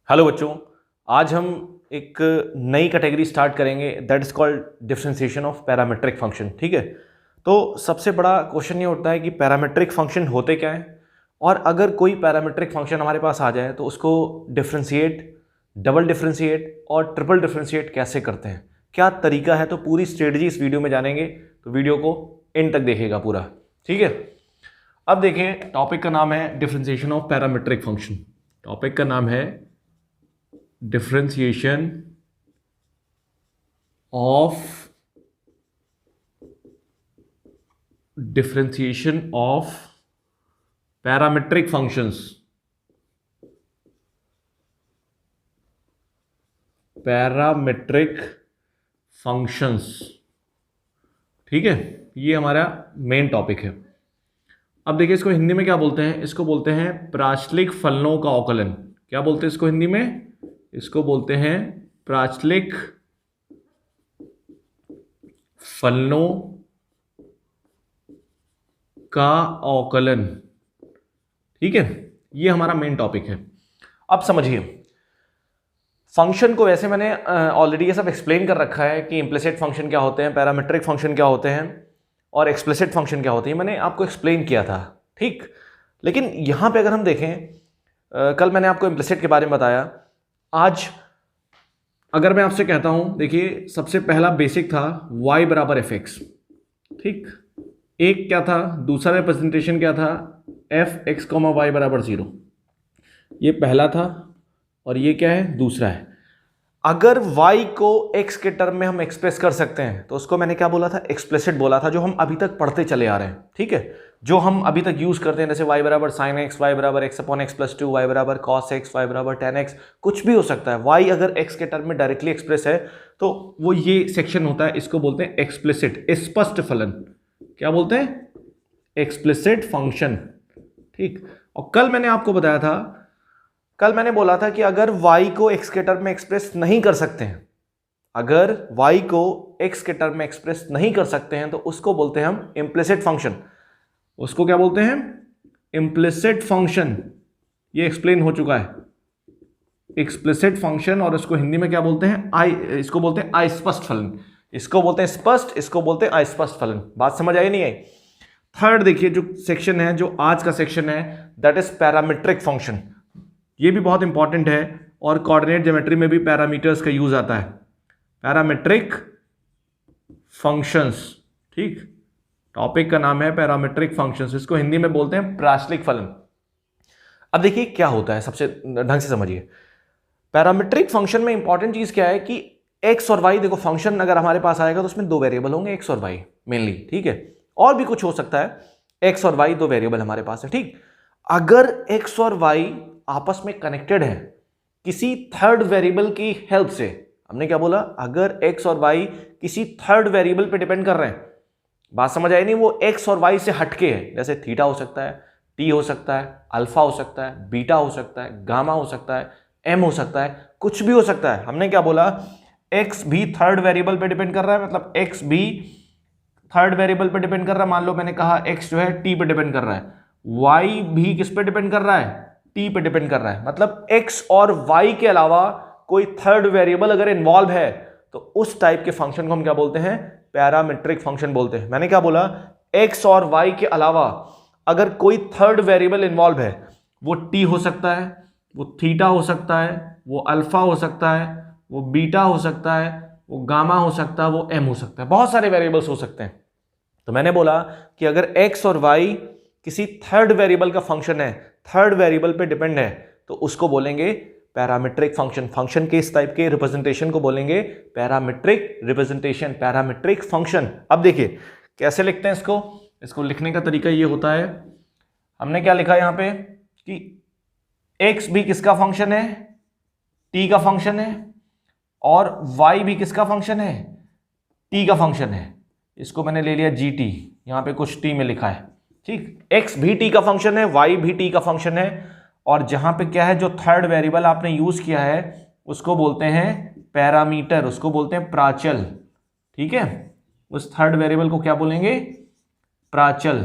Hello बच्चों, आज हम एक नई कैटेगरी स्टार्ट करेंगे that is called differentiation of parametric function. ठीक है, तो सबसे बड़ा क्वेश्चन ये होता है कि पैरामीट्रिक फंक्शन होते क्या हैं, और अगर कोई पैरामीट्रिक फंक्शन हमारे पास आ जाए तो उसको डिफरेंशिएट, डबल डिफरेंशिएट और ट्रिपल डिफरेंशिएट कैसे करते हैं, क्या तरीका है। तो पूरी स्ट्रेटजी इस वीडियो में जानेंगे, तो वीडियो को एंड तक देखिएगा पूरा। ठीक है, अब देखें, टॉपिक का नाम है differentiation of parametric function. Topic का नाम है differentiation of parametric functions। Parametric functions, ठीक है, ये हमारा मेन टॉपिक है। अब देखिए, इसको हिंदी में क्या बोलते हैं, इसको बोलते हैं प्राचलिक फलनों का अवकलन। क्या बोलते हैं इसको हिंदी में? इसको बोलते हैं प्राचलिक फलनों का अवकलन। ठीक है, ये हमारा मेन टॉपिक है। अब समझिए, फंक्शन को वैसे मैंने ऑलरेडी ये सब एक्सप्लेन कर रखा है कि इम्प्लिसिट फंक्शन क्या होते हैं, पैरामीट्रिक फंक्शन क्या होते हैं और एक्सप्लिसिट फंक्शन क्या होती है, मैंने आपको एक्सप्लेन किया था। ठीक, लेकिन यहां पे अगर हम देखें, कल मैंने आपको इम्प्लिसिट के बारे में बताया। आज अगर मैं आपसे कहता हूं, देखिए, सबसे पहला बेसिक था y बराबर एफ एक्स। ठीक, एक क्या था, दूसरा रिप्रेजेंटेशन क्या था, एफ एक्स कॉमा वाई बराबर 0। ये पहला था और ये क्या है, दूसरा है। अगर y को x के टर्म में हम एक्सप्रेस कर सकते हैं तो उसको मैंने क्या बोला था, एक्सप्लिसिट बोला था, जो हम अभी तक पढ़ते चले आ रहे हैं। ठीक है, जो हम अभी तक यूज करते हैं, जैसे y बराबर साइन एक्स, वाई बराबर x upon x plus 2, y बराबर कॉस एक्स, वाई बराबर टेन एक्स, कुछ भी हो सकता है। y अगर x के टर्म में डायरेक्टली एक्सप्रेस है तो वो ये सेक्शन होता है, इसको बोलते हैं एक्सप्लिसिट, स्पष्ट फलन। क्या बोलते हैं? Explicit function. ठीक, और कल मैंने आपको बताया था, कल मैंने बोला था कि अगर y को x के टर्म में एक्सप्रेस नहीं कर सकते हैं, अगर y को x के टर्म में एक्सप्रेस नहीं कर सकते हैं तो उसको बोलते हैं हम इम्प्लिसिट फंक्शन। उसको क्या बोलते हैं? Implicit function. ये एक्सप्लेन हो चुका है, एक्सप्लिसिट फंक्शन। और इसको हिंदी में क्या बोलते हैं? इसको बोलते हैं अस्पष्ट फलन। इसको बोलते हैं स्पष्ट, इसको बोलते हैं अस्पष्ट फलन। बात समझ आई नहीं आई? थर्ड देखिए, जो सेक्शन है, जो आज का सेक्शन है, दैट इज पैरामीट्रिक फंक्शन। ये भी बहुत इंपॉर्टेंट है और कोऑर्डिनेट ज्योमेट्री में भी पैरामीटर्स का यूज आता है, पैरामीट्रिक फंक्शंस। ठीक, टॉपिक का नाम है पैरामीट्रिक फंक्शंस, इसको हिंदी में बोलते हैं प्राचलिक फलन। अब देखिए क्या होता है, सबसे ढंग से समझिए। पैरामीट्रिक फंक्शन में इंपॉर्टेंट चीज क्या है कि एक्स और वाई, देखो फंक्शन अगर हमारे पास आएगा तो उसमें दो वेरिएबल होंगे, एक्स और वाई मेनली। ठीक है, और भी कुछ हो सकता है, एक्स और वाई दो वेरिएबल हमारे पास है। ठीक, अगर एक्स और वाई आपस में कनेक्टेड है किसी थर्ड वेरिएबल की हेल्प से, हमने क्या बोला, अगर एक्स और वाई किसी थर्ड वेरिएबल पे डिपेंड कर रहे हैं, बात समझ आई नहीं? वो एक्स और वाई से हटके है, जैसे थीटा हो सकता है, टी हो सकता है, अल्फा हो सकता है, बीटा हो सकता है, गामा हो सकता है, एम हो सकता है, कुछ भी हो सकता है। हमने क्या बोला, एक्स भी थर्ड वेरिएबल पे डिपेंड कर रहा है, मतलब एक्स भी थर्ड वेरिएबल पे डिपेंड कर रहा है। मान लो मैंने कहा एक्स जो है टी पे डिपेंड कर रहा है, वाई भी किस पे डिपेंड कर रहा है, टी पे डिपेंड कर रहा है। मतलब एक्स और वाई के अलावा कोई थर्ड वेरिएबल अगर इन्वॉल्व है तो उस टाइप के फंक्शन को हम क्या बोलते हैं, पैरामीट्रिक फंक्शन बोलते हैं। मैंने क्या बोला, एक्स और वाई के अलावा अगर कोई थर्ड वेरिएबल इन्वॉल्व है, वो टी हो सकता है, वो थीटा हो सकता है, वो अल्फा हो सकता है, वो बीटा हो सकता है, वो गामा हो सकता है, वो एम हो सकता है, बहुत सारे वेरिएबल्स हो सकते हैं। तो मैंने बोला कि अगर एक्स और वाई किसी थर्ड वेरिएबल का फंक्शन है, थर्ड वेरिएबल पे डिपेंड है, तो उसको बोलेंगे पैरामीट्रिक फंक्शन। फंक्शन के इस टाइप के रिप्रेजेंटेशन को बोलेंगे पैरामीट्रिक रिप्रेजेंटेशन, पैरामीट्रिक फंक्शन। अब देखिए कैसे लिखते हैं इसको। इसको लिखने का तरीका ये होता है, हमने क्या लिखा यहां पे कि x भी किसका फंक्शन है, t का फंक्शन है, और y भी किसका फंक्शन है, t का फंक्शन है। इसको मैंने ले लिया gt, यहां पे कुछ t में लिखा है। ठीक, x भी t का फंक्शन है, y भी t का फंक्शन है, और जहां पे क्या है, जो थर्ड वेरिएबल आपने यूज किया है उसको बोलते हैं पैरामीटर, उसको बोलते हैं प्राचल। ठीक है, उस थर्ड वेरिएबल को क्या बोलेंगे, प्राचल।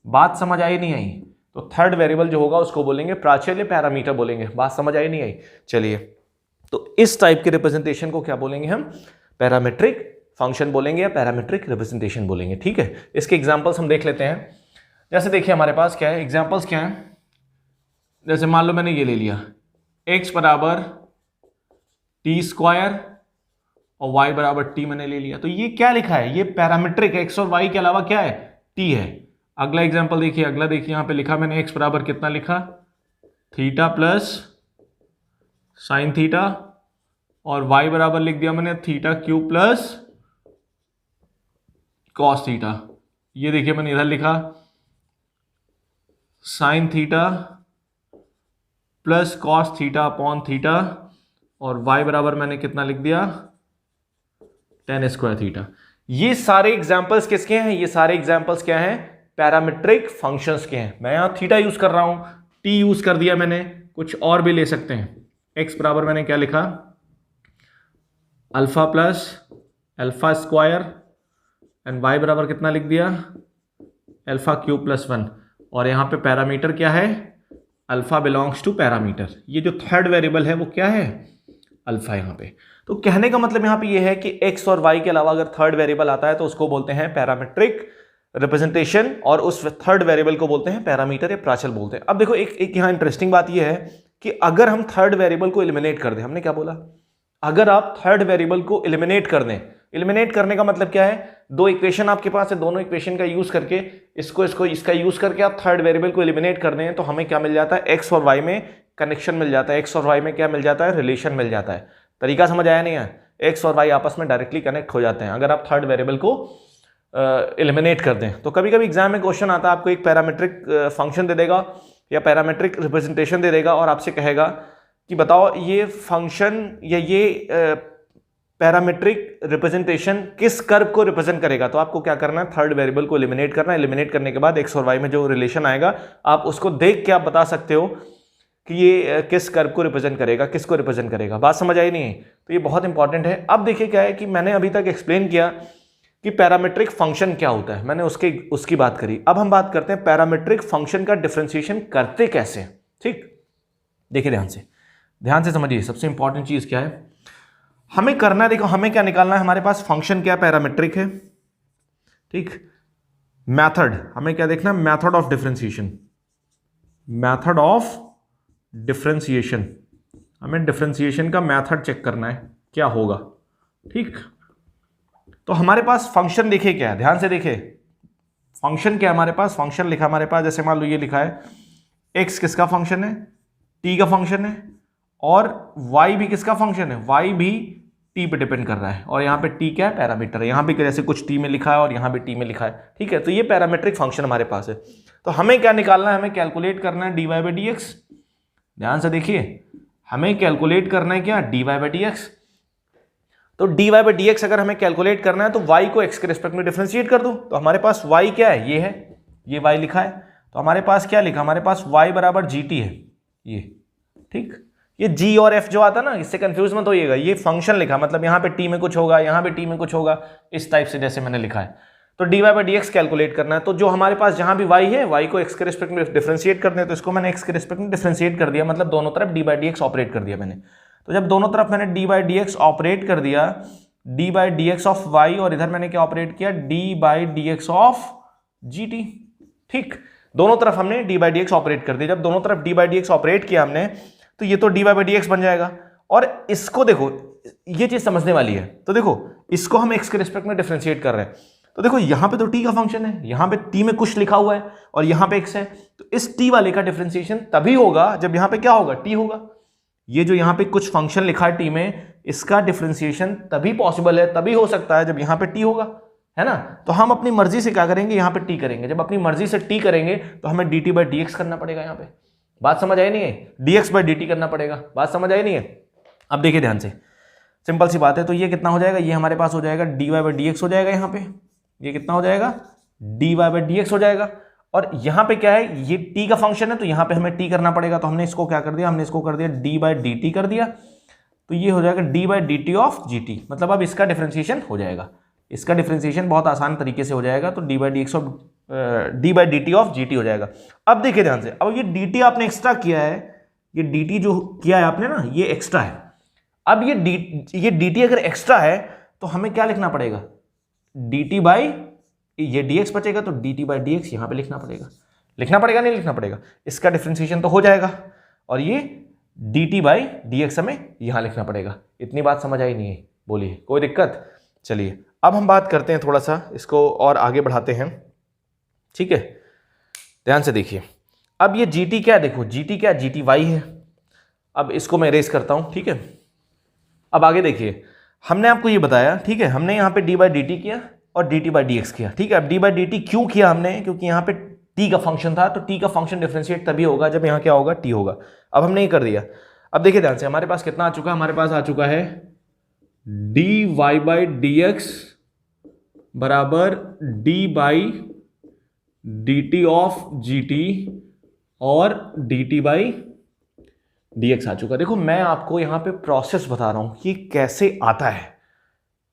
बात समझ आई नहीं आई? तो थर्ड वेरिएबल जो होगा उसको बोलेंगे प्राचल या पैरामीटर बोलेंगे। बात समझ आई नहीं आई? चलिए, तो इस टाइप के रिप्रेजेंटेशन को क्या बोलेंगे हम? पैरामीट्रिक फंक्शन बोलेंगे या पैरामीट्रिक रिप्रेजेंटेशन बोलेंगे। ठीक है, इसके एग्जांपल्स हम देख लेते हैं। जैसे देखिए हमारे पास क्या है, एग्जांपल्स क्या है। जैसे मान लो मैंने ये ले लिया x बराबर टी स्क्वायर और y बराबर टी मैंने ले लिया, तो ये क्या लिखा है? ये पैरामीट्रिक x और y के अलावा क्या है? t है। अगला एग्जांपल देखिए, अगला देखिए यहां पे लिखा मैंने x बराबर कितना लिखा? थीटा प्लस साइन थीटा, और y बराबर लिख दिया मैंने theta cube plus cos theta. ये देखिए मैंने इधर लिखा sine theta plus cos theta upon theta, और y बराबर मैंने कितना लिख दिया? tan square theta. ये सारे एग्जांपल्स किसके हैं? ये सारे एग्जांपल्स क्या हैं? पैरामीट्रिक फंक्शंस के हैं। मैं यहां थीटा यूज कर रहा हूं, t यूज कर दिया मैंने, कुछ और भी ले सकते हैं। x बराबर मैंने क्या लिखा? Alpha plus alpha square, and y बराबर कितना लिख दिया? अल्फा क्यूब प्लस 1, और यहां पे पैरामीटर क्या है? Alpha belongs to parameter. ये जो थर्ड वेरिएबल है वो क्या है? अल्फा यहां पे। तो कहने का मतलब यहां पे ये है कि x और y के अलावा अगर थर्ड वेरिएबल आता है तो उसको बोलते हैं पैरामीट्रिक रिप्रेजेंटेशन, और उस थर्ड वेरिएबल को बोलते हैं पैरामीटर या प्राचल बोलते हैं। अब देखो एक यहां इंटरेस्टिंग बात ये है कि अगर हम थर्ड वेरिएबल को एलिमिनेट कर दें, हमने क्या बोला? अगर आप थर्ड वेरिएबल को एलिमिनेट कर दें, एलिमिनेट करने का मतलब क्या है? दो इक्वेशन आपके पास है, दोनों इक्वेशन का यूज करके इसका यूज करके आप थर्ड वेरिएबल को एलिमिनेट कर दें, तो हमें क्या मिल जाता है? एक्स और वाई में कनेक्शन मिल जाता है, एक्स और वाई में क्या मिल जाता है? रिलेशन मिल जाता है। तरीका समझ आया नहीं है? एक्स और वाई आपस में डायरेक्टली कनेक्ट हो जाते हैं अगर आप थर्ड वेरिएबल को एलिमिनेट कर दें। तो कभी कभी एग्जाम में क्वेश्चन आता है, आपको एक पैरामीट्रिक फंक्शन दे देगा या पैरामीट्रिक रिप्रेजेंटेशन दे देगा और आपसे कहेगा कि बताओ ये फंक्शन या ये पैरामीट्रिक रिप्रेजेंटेशन किस कर्व को रिप्रेजेंट करेगा। तो आपको क्या करना है? थर्ड वेरिएबल को एलिमिनेट करना है। एलिमिनेट करने के बाद एक्स और वाई में जो रिलेशन आएगा आप उसको देख के आप बता सकते हो कि ये किस कर्व को रिप्रेजेंट करेगा, किसको रिप्रेजेंट करेगा। बात समझ आई नहीं है? तो ये बहुत इंपॉर्टेंट है। अब देखिए क्या है कि मैंने अभी तक एक्सप्लेन किया कि पैरामीट्रिक फंक्शन क्या होता है, मैंने उसकी बात करी। अब हम बात करते हैं पैरामीट्रिक फंक्शन का डिफरेंशिएशन करते कैसे। ठीक, देखिए ध्यान से समझिए। सबसे इंपॉर्टेंट चीज क्या है हमें करना है? देखो हमें क्या निकालना है, हमारे पास फंक्शन क्या पैरामीट्रिक है। ठीक, मेथड हमें क्या देखना है? Method of differentiation. Method of differentiation, हमें डिफरेंशिएशन का मेथड चेक करना है क्या होगा। ठीक, तो हमारे पास फंक्शन देखिए क्या है, ध्यान से देखिए फंक्शन क्या है हमारे पास। फंक्शन लिखा हमारे पास, जैसे मान लो ये लिखा है x किसका फंक्शन है? t का फंक्शन है, और y भी किसका फंक्शन है? y भी t पे डिपेंड कर रहा है, और यहाँ पे t क्या है? पैरामीटर है। यहाँ भी जैसे कुछ t में लिखा है और यहाँ भी t में लिखा है। ठीक है, तो ये पैरामीट्रिक फंक्शन हमारे पास है। तो हमें क्या निकालना है? हमें कैलकुलेट करना है dy बाई डी एक्स। ध्यान से देखिए, हमें कैलकुलेट करना है क्या? dy by D x. तो dy बाई डी एक्स अगर हमें कैलकुलेट करना है तो y को x के रिस्पेक्ट में डिफरेंशिएट कर दो। तो हमारे पास y क्या है? ये है, ये y लिखा है। तो हमारे पास क्या लिखा? हमारे पास y बराबर gt है ये। ठीक, ये g और f जो आता है ना, इससे कंफ्यूज मत होइएगा। ये फंक्शन लिखा, मतलब यहाँ पे t में कुछ होगा, यहाँ पे t में कुछ होगा, इस टाइप से जैसे मैंने लिखा है। तो dy by D x calculate करना है। तो जो हमारे पास जहां भी y है, y को x के रिस्पेक्ट में डिफरेंशिएट करना है, तो इसको मैंने x के रिस्पेक्ट में डिफरेंशिएट कर दिया, मतलब दोनों तरफ dy by D x operate कर दिया मैंने। तो जब दोनों तरफ मैंने dy by D x operate कर दिया, d by D x of y, और इधर मैंने क्या ऑपरेट किया? D by D x of ji t. ठीक, दोनों तरफ हमने d by D x operate कर दिया। जब दोनों तरफ d by D x operate किया हमने, तो ये तो डी बाई डी एक्स बन जाएगा। और इसको देखो, ये चीज समझने वाली है। तो देखो इसको हम एक्स के रिस्पेक्ट में डिफरेंशिएट कर रहे हैं। तो देखो यहां पे तो टी का फंक्शन है, यहां पे टी में कुछ लिखा हुआ है और यहां पे एक्स है। तो इस टी वाले का डिफरेंशिएशन तभी होगा जब यहां पे क्या होगा? टी होगा। ये जो यहां पे कुछ फंक्शन लिखा है टी में, इसका डिफरेंशिएशन तभी पॉसिबल है, तभी हो सकता है जब यहां पे टी होगा, है ना। तो हम अपनी मर्जी से क्या करेंगे? यहां पे टी करेंगे। जब अपनी मर्जी से टी करेंगे तो हमें D T by D x करना पड़ेगा। यहां पे बात समझ आई नहीं है? D x by D T करना पड़ेगा। बात समझ आई नहीं है? अब देखिए ध्यान से, सिंपल सी बात है। तो ये कितना हो जाएगा? ये हमारे पास हो जाएगा D Y by D x हो जाएगा। यहाँ पे ये कितना हो जाएगा? D Y by D x हो जाएगा। और यहाँ पे क्या है? ये t का फंक्शन है, तो यहाँ पे हमें t करना पड़ेगा। तो हमने इसको क्या कर दिया? हमने इसको कर दिया d बाई डी टी कर दिया। तो ये हो जाएगा d by D T of G T. मतलब अब इसका डिफरेंशिएशन हो जाएगा। इसका डिफरेंशिएशन बहुत आसान तरीके से हो जाएगा। तो d by D x of D by D T of G T हो जाएगा। अब देखिए ध्यान से, अब ये डी टी आपने एक्स्ट्रा किया है, ये डी टी जो किया है आपने ना, ये एक्स्ट्रा है। अब ये डी टी अगर एक्स्ट्रा है तो हमें क्या लिखना पड़ेगा, डी टी बाई, ये डी एक्स बचेगा तो D T by D x यहां पर लिखना पड़ेगा। लिखना पड़ेगा नहीं लिखना पड़ेगा, इसका डिफ्रेंसिएशन तो हो जाएगा, और ये D T by D x हमें यहां लिखना पड़ेगा। इतनी बात समझ आई नहीं है, बोलिए कोई दिक्कत? चलिए अब हम बात करते हैं, थोड़ा सा इसको और आगे बढ़ाते हैं, ठीक है। ध्यान से देखिए, अब ये जी टी क्या है, देखो जी टी क्या है, जी टी वाई है। अब इसको मैं इरेज करता हूं, ठीक है। अब आगे देखिए, हमने आपको ये बताया, ठीक है, हमने यहाँ पे डी बाई डी टी किया और D T by D x किया, ठीक है। अब डी बाई डी टी क्यों किया हमने, क्योंकि यहाँ पे टी का फंक्शन था, तो टी का फंक्शन डिफरेंशिएट तभी होगा जब यहाँ क्या होगा, टी होगा। अब हमने ये कर दिया। अब देखिए ध्यान से, हमारे पास कितना आ चुका है, हमारे पास आ चुका है D Y by D X बराबर D by D T of ji T और D T by D X आ चुका। देखो मैं आपको यहां पे प्रोसेस बता रहा हूं कि कैसे आता है,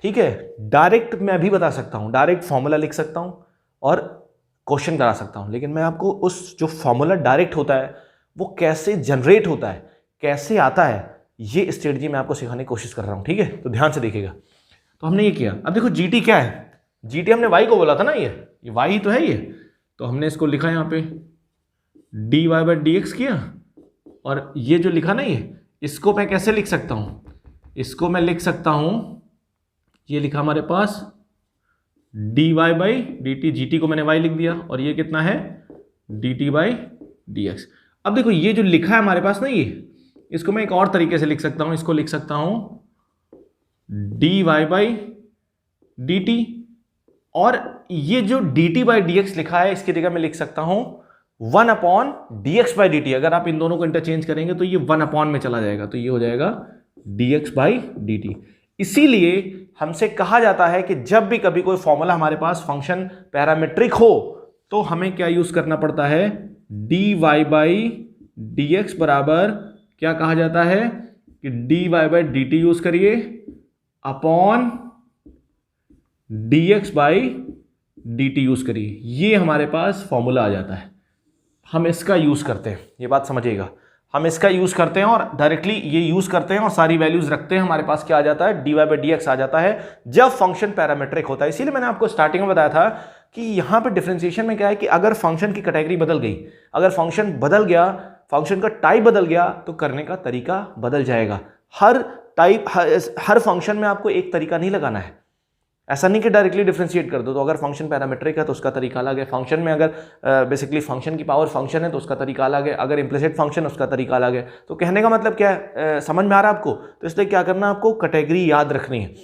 ठीक है। डायरेक्ट मैं भी बता सकता हूं, डायरेक्ट फॉर्मूला लिख सकता हूं और क्वेश्चन करा सकता हूं, लेकिन मैं आपको उस जो फॉर्मूला डायरेक्ट होता है वो कैसे जनरेट होता है, कैसे आता है, ये स्ट्रेटजी मैं आपको सिखाने की कोशिश कर रहा हूं, ठीक है। तो ध्यान से देखिएगा। तो हमने ये किया। अब देखो जीटी क्या है, जीटी हमने वाई को बोला था ना, ये वाई ही तो है ये, तो हमने इसको लिखा यहाँ पे d Y by D x किया, और ये जो लिखा ना ये, इसको मैं कैसे लिख सकता हूं, इसको मैं लिख सकता हूं, ये लिखा हमारे पास D Y by D T, G T को मैंने वाई लिख दिया, और ये कितना है D T by D X. अब देखो ये जो लिखा है हमारे पास ना, ये इसको मैं एक और तरीके से लिख सकता हूं, इसको लिख सकता हूं d Y by D t, और ये जो d T by D x लिखा है इसकी जगह मैं लिख सकता हूं 1 upon D x by D t. अगर आप इन दोनों को इंटरचेंज करेंगे तो ये 1 अपॉन में चला जाएगा, तो ये हो जाएगा D x by D T. इसीलिए हमसे कहा जाता है कि जब भी कभी कोई फॉर्मूला हमारे पास फंक्शन पैरामीट्रिक हो तो हमें क्या यूज करना पड़ता है, D Y by D X बराबर क्या कहा जाता है कि D Y by D T use करिए upon D x by D T use करिए। ये हमारे पास फॉर्मूला आ जाता है, हम इसका यूज करते हैं, ये बात समझिएगा। हम इसका यूज करते हैं और डायरेक्टली ये यूज करते हैं और सारी वैल्यूज रखते हैं, हमारे पास क्या आ जाता है, D Y by D X आ जाता है जब फंक्शन पैरामीट्रिक होता है। इसीलिए मैंने आपको स्टार्टिंग में बताया था कि यहां पे डिफरेंशिएशन में क्या है कि अगर फंक्शन की कैटेगरी बदल गई, अगर फंक्शन बदल गया, फंक्शन का टाइप बदल गया, तो करने का तरीका बदल जाएगा। हर फंक्शन में आपको एक तरीका नहीं लगाना है, ऐसा नहीं कि डायरेक्टली डिफरेंशिएट कर दो। तो अगर फंक्शन पैरामीट्रिक है तो उसका तरीका अलग है, फंक्शन में अगर बेसिकली फंक्शन की पावर फंक्शन है तो उसका तरीका अलग है, अगर इम्प्लिसिट फंक्शन है उसका तरीका अलग है। तो कहने का मतलब क्या है, समझ में आ रहा है आपको? तो इसलिए क्या करना है, आपको कैटेगरी याद रखनी है।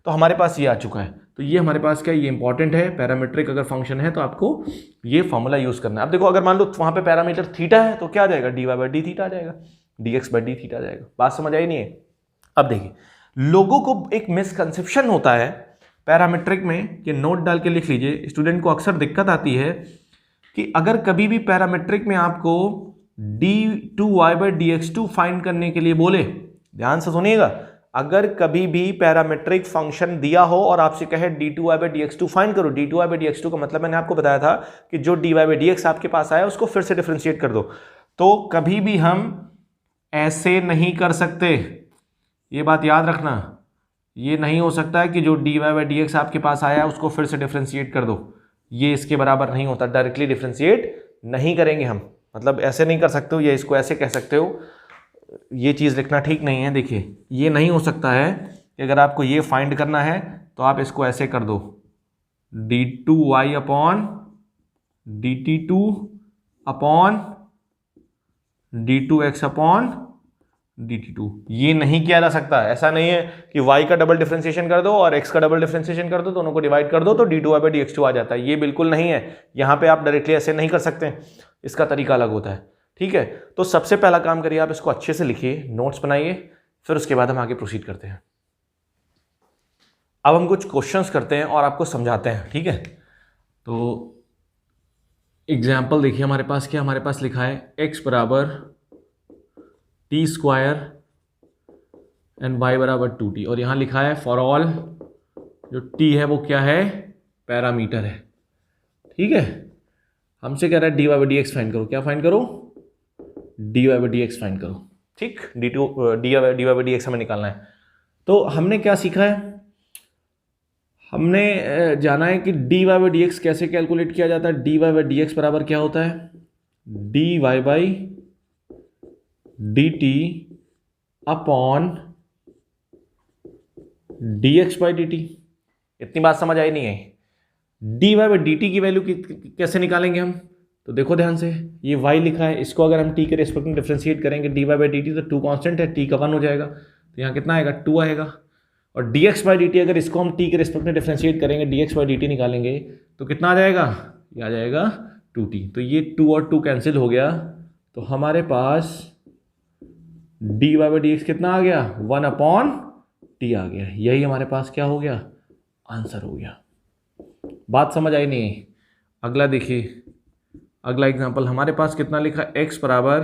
तो हमारे पास ये आ चुका है, तो ये हमारे पास क्या, ये इंपॉर्टेंट है। पैरामीट्रिक अगर फंक्शन है तो आपको ये फॉर्मूला यूज करना है। अब देखो अगर मान लो वहां पे पैरामीटर थीटा है तो क्या आ जाएगा, D Y by D theta आ जाएगा, D x by D theta आ जाएगा। बात समझ आई नहीं है? अब देखिए, लोगों को एक मिसकंसेप्शन होता है पैरामीट्रिक में कि नोट डाल के लिख लीजिए, स्टूडेंट को अक्सर दिक्कत आती है कि अगर कभी भी पैरामीट्रिक में आपको d2y बाई dx2 फाइंड करने के लिए बोले, ध्यान से सुनिएगा, अगर कभी भी पैरामीट्रिक फंक्शन दिया हो और आपसे कहे d2y बाई dx2 फाइंड करो, d2y बाई dx2 का मतलब मैंने आपको बताया था कि जो dy बाई dx आपके पास आया उसको फिर से डिफरेंशिएट कर दो। तो कभी भी हम ऐसे नहीं कर सकते, ये बात याद रखना। ये नहीं हो सकता है कि जो dy बाई dx आपके पास आया उसको फिर से डिफरेंशिएट कर दो, ये इसके बराबर नहीं होता। डायरेक्टली डिफरेंशिएट नहीं करेंगे हम, मतलब ऐसे नहीं कर सकते हो, या इसको ऐसे कह सकते हो, ये चीज़ लिखना ठीक नहीं है। देखिए ये नहीं हो सकता है कि अगर आपको ये फाइंड करना है तो आप इसको ऐसे कर दो, d2y upon dt2 upon d2x upon dt2। ये नहीं किया जा सकता। ऐसा नहीं है कि y का डबल डिफरेंशिएशन कर दो और x का डबल डिफरेंशिएशन कर दो, दोनों को डिवाइड कर दो तो d2y बाई dx2 आ जाता है। ये बिल्कुल नहीं है, यहाँ पे आप डायरेक्टली ऐसे नहीं कर सकते, इसका तरीका अलग होता है, ठीक है। तो सबसे पहला काम करिए, आप इसको अच्छे से लिखिए, नोट्स बनाइए, फिर उसके बाद हम आगे प्रोसीड करते हैं। अब हम कुछ क्वेश्चंस करते हैं और आपको समझाते हैं, ठीक है। तो एग्जाम्पल देखिए, हमारे पास क्या, हमारे पास लिखा है x बराबर टी स्क्वायर एंड y बराबर 2t, और यहाँ लिखा है फॉर ऑल, जो t है वो क्या है, पैरामीटर है, ठीक है। हमसे कह रहा है dy by D x find करो, क्या फाइंड करो, dy by D x find करो, ठीक, dy बाई डी एक्स हमें निकालना है। तो हमने क्या सीखा है, हमने जाना है कि dy बाई डी एक्स कैसे कैलकुलेट किया जाता है। dy बाई डी एक्स बराबर क्या होता है, dy by D T upon dx by D T. इतनी बात समझ आई नहीं है। dy बाई डी टी की वैल्यू कैसे निकालेंगे हम, तो देखो ध्यान से, ये y लिखा है, इसको अगर हम t के रेस्पेक्ट में डिफ्रेंशिएट करेंगे dy बाई डी टी, तो 2 कांस्टेंट है, t का 1 हो जाएगा, तो यहाँ कितना आएगा 2 आएगा। और dx बाई डी टी अगर इसको हम t के रेस्पेक्ट में डिफ्रेंशिएट करेंगे, dx बाई डी टी निकालेंगे तो कितना आ जाएगा, ये आ जाएगा 2t। तो ये 2 और 2 कैंसिल हो गया, तो हमारे पास dy बाई डी एक्स कितना आ गया, 1 अपॉन t आ गया। यही हमारे पास क्या हो गया, आंसर हो गया। बात समझ आई नहीं? अगला देखिए, अगला एग्जांपल हमारे पास कितना लिखा, x बराबर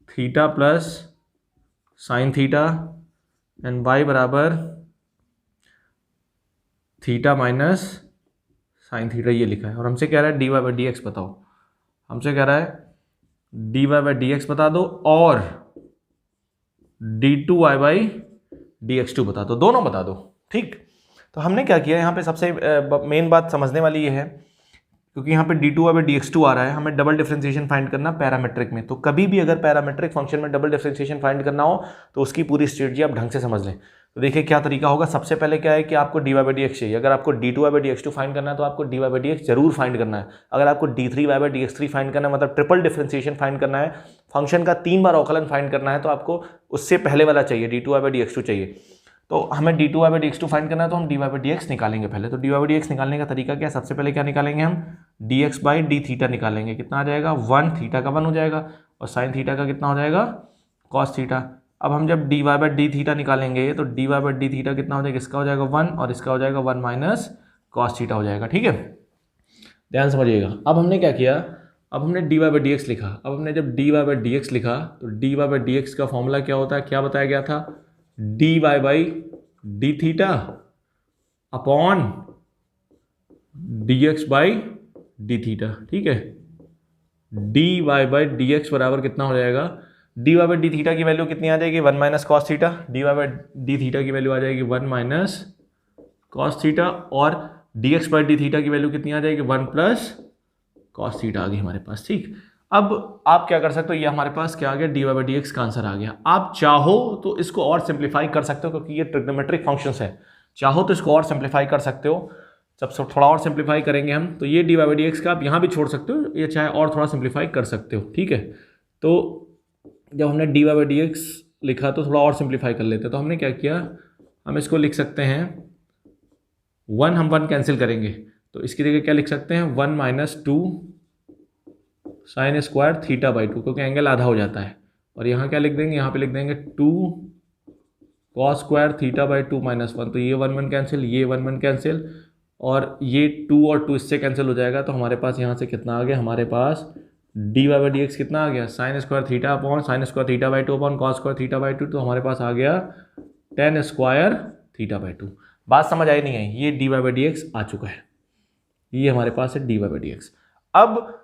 theta plus sine theta and y बराबर थीटा माइनस साइन थीटा, ये लिखा है। और हमसे कह रहा है dy बाई डी एक्स बताओ, हमसे कह रहा है dy बाई डी एक्स बता दो और d2y by D x to बता दो, दोनों बता दो, ठीक। तो हमने क्या किया, यहाँ पे सबसे मेन बात समझने वाली ये है, क्योंकि यहाँ पे d2y by D x two आ रहा है, हमें डबल डिफरेंशिएशन फाइंड करना पैरामेट्रिक में। तो कभी भी अगर पैरामेट्रिक फंक्शन में डबल डिफरेंशिएशन फाइंड करना हो तो उसकी पूरी स्ट्रेटजी आप ढंग से समझ लें। तो देखिए क्या तरीका होगा। सबसे पहले क्या है कि आपको dy बाई डी एक्स चाहिए। अगर आपको d2y by D x two find करना है तो आपको dy बाई डी एक्स जरूर फाइंड करना है। अगर आपको d3y by D x three find करना है, मतलब ट्रिपल डिफरेंशिएशन फाइंड करना है, फंक्शन का 3 बार अवकलन फाइंड करना है, तो आपको उससे पहले वाला चाहिए, d2y by D x two चाहिए। तो हमें d2y by D x two find करना है, तो हम dy बाई डी एक्स निकालेंगे पहले। तो dy बाई डी एक्स निकालने का तरीका क्या है, सबसे पहले क्या निकालेंगे हम, dx बाई डी थीटा निकालेंगे। कितना आ जाएगा, 1, थीटा का 1 हो जाएगा, और साइन थीटा का कितना हो जाएगा, कॉस थीटा। अब हम जब dy बाई डी थीटा निकालेंगे तो dy बाई डी थीटा कितना हो जाएगा, इसका हो जाएगा 1 और इसका हो जाएगा 1 माइनस कॉस थीटा हो जाएगा, ठीक है। ध्यान समझिएगा। अब हमने क्या किया, अब हमने dy बाई डी एक्स लिखा। अब हमने जब dy बाई डी एक्स लिखा तो dy बाई डी एक्स का फॉर्मूला क्या होता है, क्या बताया गया था, dy by D theta upon dx by D theta, ठीक है। dy बाई डी एक्स बराबर कितना हो जाएगा, dy बाई डी थीटा की वैल्यू कितनी आ जाएगी, 1 minus cos theta. dy by D theta की वैल्यू आ जाएगी 1 माइनस कॉस थीटा, और dx बाई डी थीटा की वैल्यू कितनी आ जाएगी, 1 प्लस कॉस थीटा आ गई हमारे पास, ठीक। अब आप क्या कर सकते हो, ये हमारे पास क्या आ गया, dy बाई डी एक्स का आंसर आ गया। आप चाहो तो इसको और सिंप्लीफाई कर सकते हो, क्योंकि ये ट्रिग्नोमेट्रिक फंक्शंस है, चाहो तो इसको और सिंप्लीफाई कर सकते हो। जब थोड़ा और सिंप्लीफाई करेंगे हम, तो ये dy बाई डी एक्स का आप यहाँ भी छोड़ सकते हो, ये चाहे और थोड़ा सिंप्लीफाई कर सकते हो, ठीक है। तो जब हमने dy बाई डी एक्स लिखा तो थोड़ा और सिंप्लीफाई कर लेते हैं। तो हमने क्या किया, हम इसको लिख सकते हैं 1, हम 1 कैंसिल करेंगे तो इसकी जगह क्या लिख सकते हैं, 1 minus 2 sine square theta by 2, क्योंकि एंगल आधा हो जाता है। और यहाँ क्या लिख देंगे, यहाँ पे लिख देंगे 2 cos square theta by 2 minus 1। तो ये 1 1 कैंसिल, ये 1 1 कैंसिल, और ये 2 और 2 इससे कैंसिल हो जाएगा। तो हमारे पास यहाँ से कितना आ गया, हमारे पास dy बाई डी एक्स कितना आ गया, sine square theta upon sine square theta by 2 upon cos square theta by 2। तो हमारे पास आ गया tan स्क्वायर थीटा बाई 2। बात समझ आई नहीं है, ये dy बाई डी एक्स आ चुका है, ये हमारे पास है dy बाई डी एक्स। अब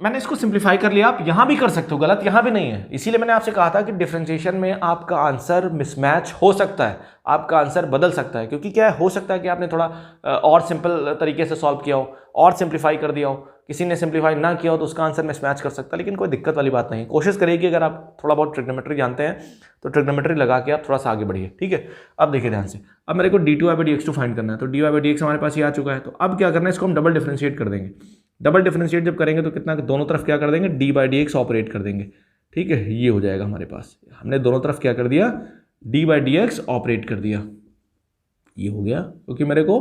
मैंने इसको सिंप्लीफाई कर लिया, आप यहां भी कर सकते हो, गलत यहां भी नहीं है। इसीलिए मैंने आपसे कहा था कि डिफरेंशिएशन में आपका आंसर मिसमैच हो सकता है, आपका आंसर बदल सकता है, क्योंकि क्या है, हो सकता है कि आपने थोड़ा और सिंपल तरीके से सॉल्व किया हो और सिंप्लीफाई कर दिया हो, किसी ने सिंप्लीफाई ना किया हो तो उसका आंसर मिसमैच कर सकता है। लेकिन कोई दिक्कत वाली बात नहीं है। कोशिश करिए कि अगर आप थोड़ा बहुत ट्रिग्नोमेट्री जानते हैं तो ट्रिग्नोमेट्री लगा के आप थोड़ा सा आगे बढ़िए, ठीक है। अब देखिए ध्यान से, अब मेरे को d2y by D x two find करना है। तो dy बाई डी एक्स हमारे पास ये आ चुका है। तो अब क्या करना है, इसको हम डबल डिफरेंशिएट कर देंगे। डबल डिफरेंशिएट जब करेंगे तो कितना, दोनों तरफ क्या कर देंगे, dy by D x operate कर देंगे, ठीक है। ये हो जाएगा हमारे पास, हमने दोनों तरफ क्या कर दिया, dy by D x operate कर दिया, ये हो गया, क्योंकि मेरे को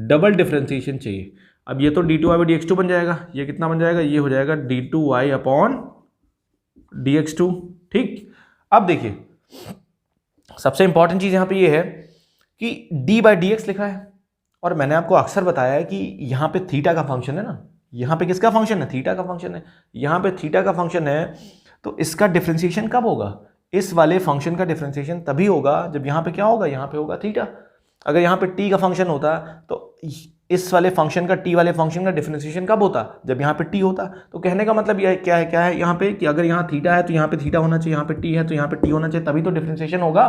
डबल डिफरेंशिएशन चाहिए। अब ये तो d2y by D x to बन जाएगा, ये कितना बन जाएगा, ये हो जाएगा d2y upon D x to, ठीक। अब देखिए सबसे इंपॉर्टेंट चीज़ यहाँ पे ये है कि d बाई डी एक्स लिखा है, और मैंने आपको अक्सर बताया है कि यहाँ पे थीटा का फंक्शन है ना, यहाँ पे किसका फंक्शन है, थीटा का फंक्शन है। यहाँ पे थीटा का फंक्शन है, तो इसका डिफरेंशिएशन कब होगा, इस वाले फंक्शन का डिफरेंशिएशन तभी होगा जब यहाँ पे क्या होगा, यहाँ पे होगा थीटा। अगर यहाँ पे t का फंक्शन होता तो इस वाले फंक्शन का, टी वाले फंक्शन का डिफरेंशिएशन कब होता? जब यहाँ पे टी होता। तो कहने का मतलब यह क्या है यहाँ पे कि अगर यहाँ थीटा है तो यहाँ पे थीटा होना चाहिए, यहाँ पे टी है तो यहाँ पे टी होना चाहिए, तभी तो डिफरेंशिएशन होगा।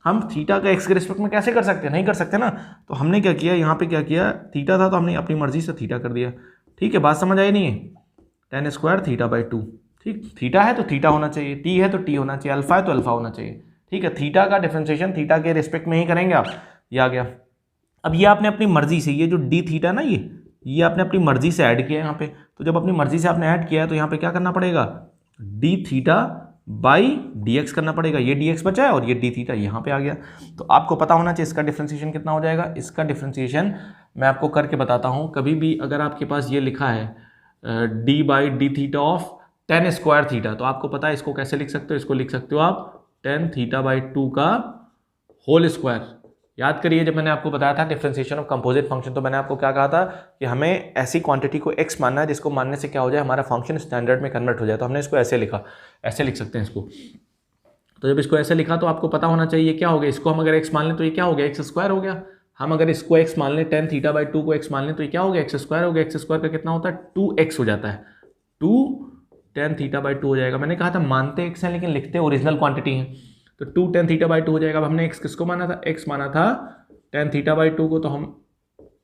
हम थीटा का एक्स के रिस्पेक्ट में कैसे कर सकते हैं? नहीं कर सकते ना। तो हमने क्या किया, यहाँ पे क्या किया, थीटा था तो हमने अपनी मर्जी से थीटा कर दिया। ठीक है, बात समझ आई नहीं है? tan square theta by 2। ठीक, थीटा है तो थीटा होना चाहिए, टी है तो टी होना चाहिए, अल्फा है तो अल्फा होना चाहिए। ठीक है, थीटा का डिफरेंशिएशन थीटा के रिस्पेक्ट में ही करेंगे आप। ये आ गया। अब ये आपने अपनी मर्जी से, ये जो डी थीटा ना, ये आपने अपनी मर्जी से ऐड किया है यहाँ पे। तो जब अपनी मर्जी से आपने ऐड किया है तो यहाँ पे क्या करना पड़ेगा, D theta by D x करना पड़ेगा। ये डी एक्स बचा है और ये डी थीटा यहाँ पे आ गया। तो आपको पता होना चाहिए इसका डिफरेंशिएशन कितना हो जाएगा। इसका डिफरेंशिएशन मैं आपको करके बताता हूँ। कभी भी अगर आपके पास ये लिखा है D by D theta of tan square theta, तो आपको पता है इसको कैसे लिख सकते हो। इसको लिख सकते हो आप tan थीटा बाई 2 का होल स्क्वायर। याद करिए, जब मैंने आपको बताया था डिफरेंशिएशन ऑफ कंपोजिट फंक्शन, तो मैंने आपको क्या कहा था कि हमें ऐसी क्वांटिटी को x मानना है जिसको मानने से क्या हो जाए, हमारा फंक्शन स्टैंडर्ड में कन्वर्ट हो जाए। तो हमने इसको ऐसे लिखा, ऐसे लिख सकते हैं इसको। तो जब इसको ऐसे लिखा तो आपको पता होना चाहिए क्या हो गया। इसको हम अगर x मान लें तो ये क्या हो गया, एक्स स्क्वायर हो गया। हम अगर इसको x मान लें, tan थीटा बाई 2 को x मान लें तो ये क्या हो गया, एक्स स्क्वायर हो गया। एक्स स्क्वायर का कितना होता है, 2x हो जाता है। 2 tan थीटा बाई 2 हो जाएगा। मैंने कहा था मानते x हैं लेकिन लिखते ओरिजिनल क्वांटिटी हैं। तो 2 tan थीटा बाई 2 हो जाएगा। अब हमने x किसको माना था, x माना था tan थीटा बाई 2 को, तो हम